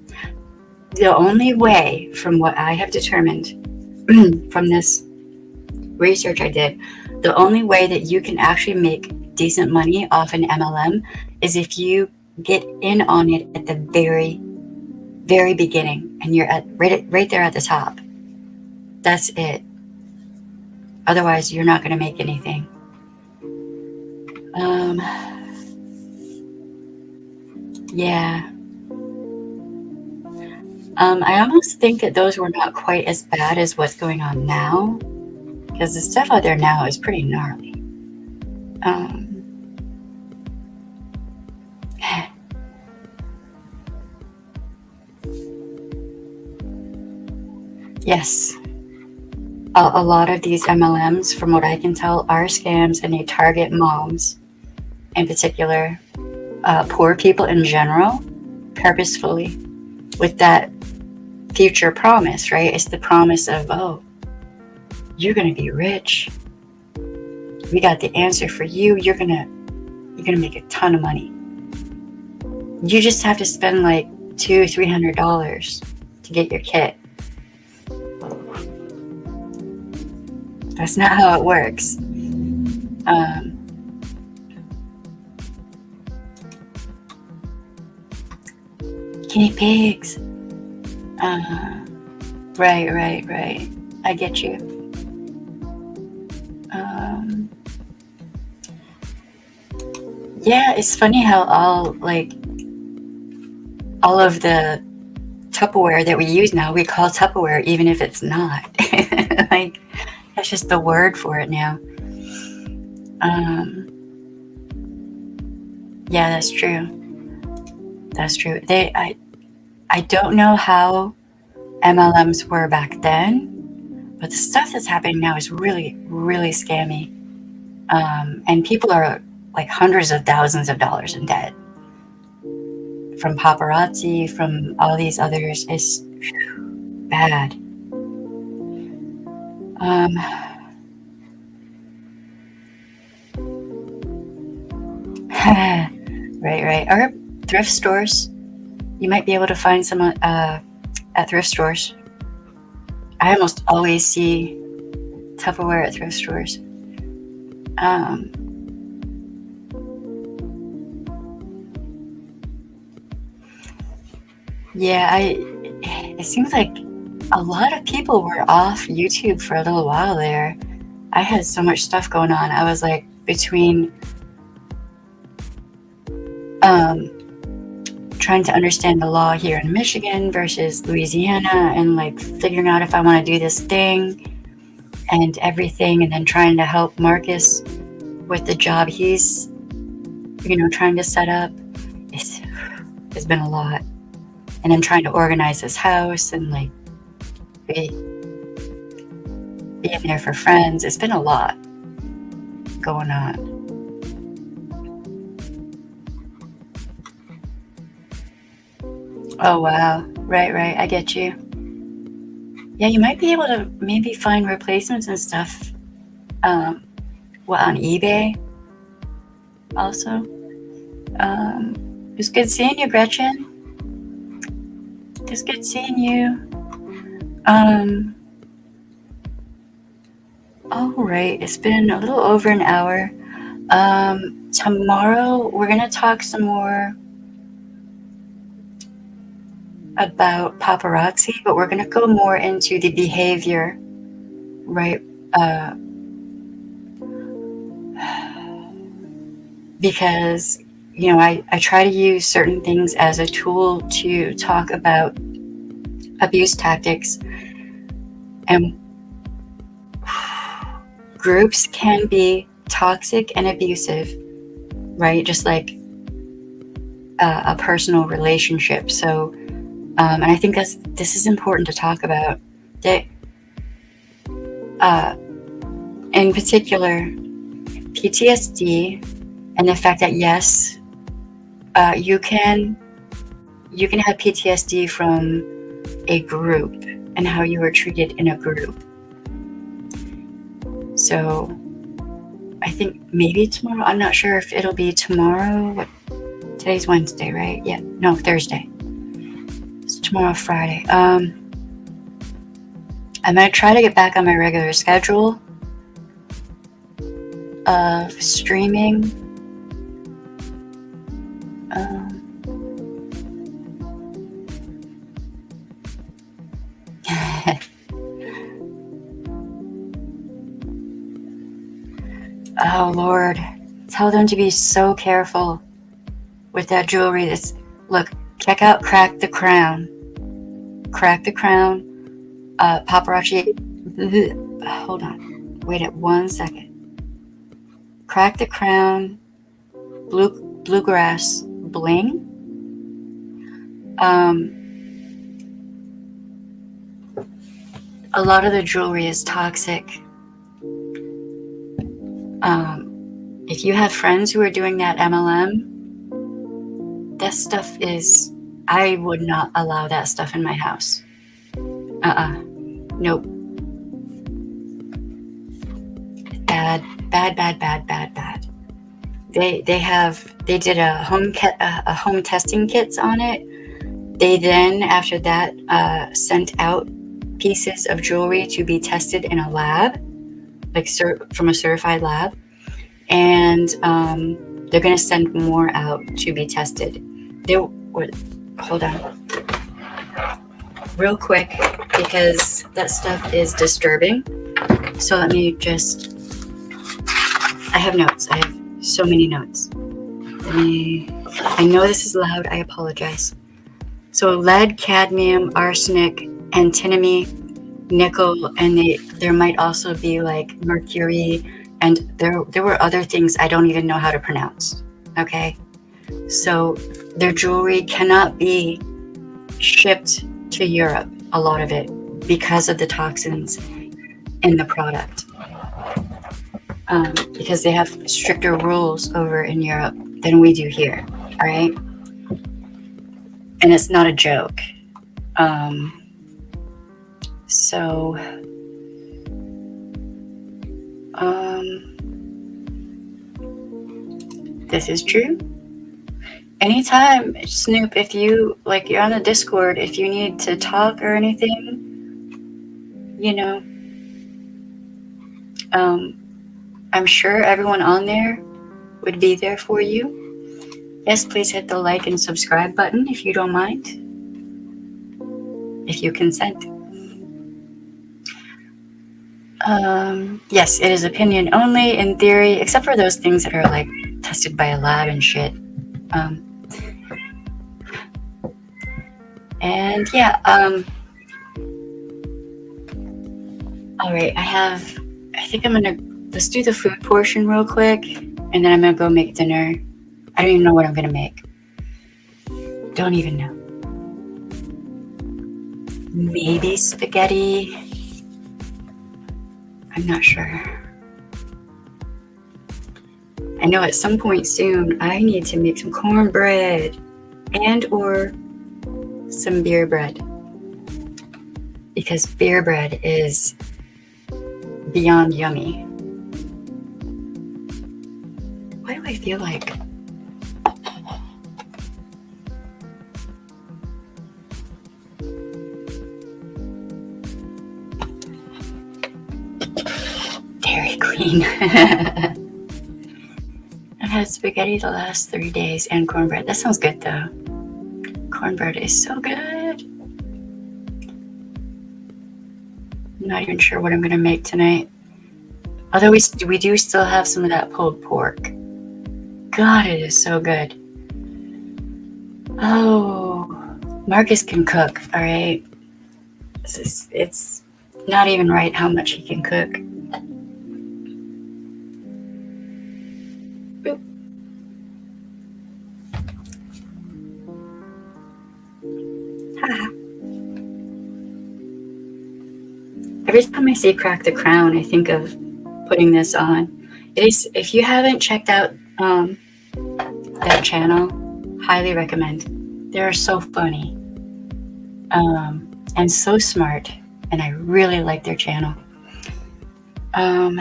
The only way, from what I have determined from this research I did, the only way that you can actually make decent money off an MLM is if you get in on it at the very, very beginning, and you're right there at the top. That's it. Otherwise, you're not going to make anything. Yeah. I almost think that those were not quite as bad as what's going on now, because the stuff out there now is pretty gnarly. Yes. A lot of these MLMs, from what I can tell, are scams, and they target moms in particular, poor people in general, purposefully, with that future promise, right? It's the promise of, oh, you're going to be rich. We got the answer for you. You're going to make a ton of money. You just have to spend like $200-$300 to get your kit. That's not how it works. Guinea pigs. Right. I get you. Yeah, it's funny how all of the Tupperware that we use now, we call Tupperware even if it's not. Like, that's just the word for it now. Yeah, that's true. I don't know how MLMs were back then, but the stuff that's happening now is really, really scammy. And people are like hundreds of thousands of dollars in debt. From Paparazzi, from all these others, it's bad. Right. Or thrift stores. You might be able to find some at thrift stores. I almost always see Tupperware at thrift stores. Yeah, it seems like a lot of people were off YouTube for a little while there. I had so much stuff going on. I was like between trying to understand the law here in Michigan versus Louisiana, and like figuring out if I want to do this thing and everything, and then trying to help Marcus with the job he's trying to set up. It's been a lot. And then trying to organize this house and like being there for friends. It's been a lot going on. Oh, wow. Right. I get you. Yeah, you might be able to maybe find replacements and stuff. On eBay also. It was good seeing you, Gretchen. It was good seeing you. All right, it's been a little over an hour. Tomorrow we're gonna talk some more about paparazzi, but we're gonna go more into the behavior, right? Because I try to use certain things as a tool to talk about abuse tactics, and groups can be toxic and abusive, right? Just like a personal relationship. So, and I think this is important to talk about. That, in particular, PTSD, and the fact that yes, you can have PTSD from a group and how you were treated in a group. So I think maybe tomorrow, I'm not sure if it'll be tomorrow. Today's Wednesday, right? Yeah, no, Thursday. It's tomorrow, Friday. I'm gonna try to get back on my regular schedule of streaming. Oh Lord, tell them to be so careful with that jewelry. Look, check out Crack the Crown. Crack the Crown. Paparazzi. Hold on. Wait at 1 second. Crack the Crown. Bluegrass bling. A lot of the jewelry is toxic. If you have friends who are doing that MLM, that stuff is, I would not allow that stuff in my house. Nope. Bad. They did a home testing kits on it. They then, after that, sent out pieces of jewelry to be tested in a lab, like from a certified lab, and they're going to send more out to be tested. Hold on, real quick, because that stuff is disturbing. So let me just. I have notes. I have so many notes. I know this is loud. I apologize. So lead, cadmium, arsenic, antimony, nickel, and there might also be like mercury, and there were other things I don't even know how to pronounce. Okay, so their jewelry cannot be shipped to Europe, a lot of it, because of the toxins in the product. Because they have stricter rules over in Europe than we do here. All right, and it's not a joke. This is true. Anytime, Snoop, if you're on the Discord, if you need to talk or anything, I'm sure everyone on there would be there for you. Yes, please hit the like and subscribe button if you don't mind. If you consent. Yes, it is opinion only in theory, except for those things that are like tested by a lab and shit. And yeah, all right, I think let's do the food portion real quick, and then I'm gonna go make dinner. I don't even know what I'm gonna make. Don't even know. Maybe spaghetti. I'm not sure. I know at some point soon I need to make some cornbread and or some beer bread, because beer bread is beyond yummy. Why do I feel like Dairy Queen? I've had spaghetti the last 3 days and cornbread. That sounds good though. Cornbread is so good. I'm not even sure what I'm gonna make tonight. Although we do still have some of that pulled pork. God, it is so good. Oh, Marcus can cook, all right? It's not even right how much he can cook. Boop. Haha. Every time I see Crack the Crown, I think of putting this on. It is, if you haven't checked out that channel, highly recommend. They're so funny and so smart, and I really like their channel. All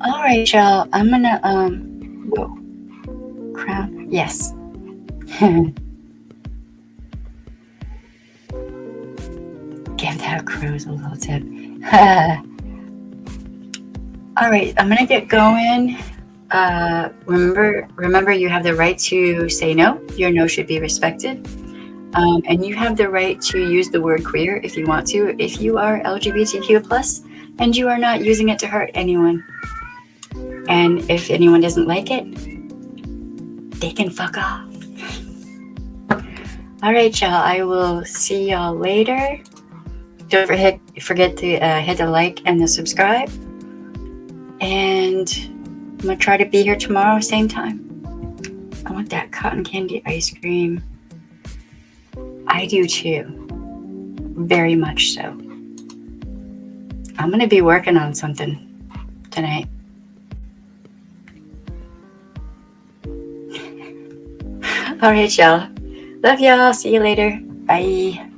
right, y'all. I'm gonna whoa, crown. Yes. Give that cruise a little tip. All right, I'm gonna get going. Remember, you have the right to say no. Your no should be respected. And you have the right to use the word queer if you want to, if you are LGBTQ+, and you are not using it to hurt anyone. And if anyone doesn't like it, they can fuck off. All right, y'all. I will see y'all later. Don't forget to hit the like and the subscribe. And I'm gonna try to be here tomorrow, same time. I want that cotton candy ice cream. I do too. Very much so. I'm gonna be working on something tonight. All right, y'all. Love y'all. See you later. Bye.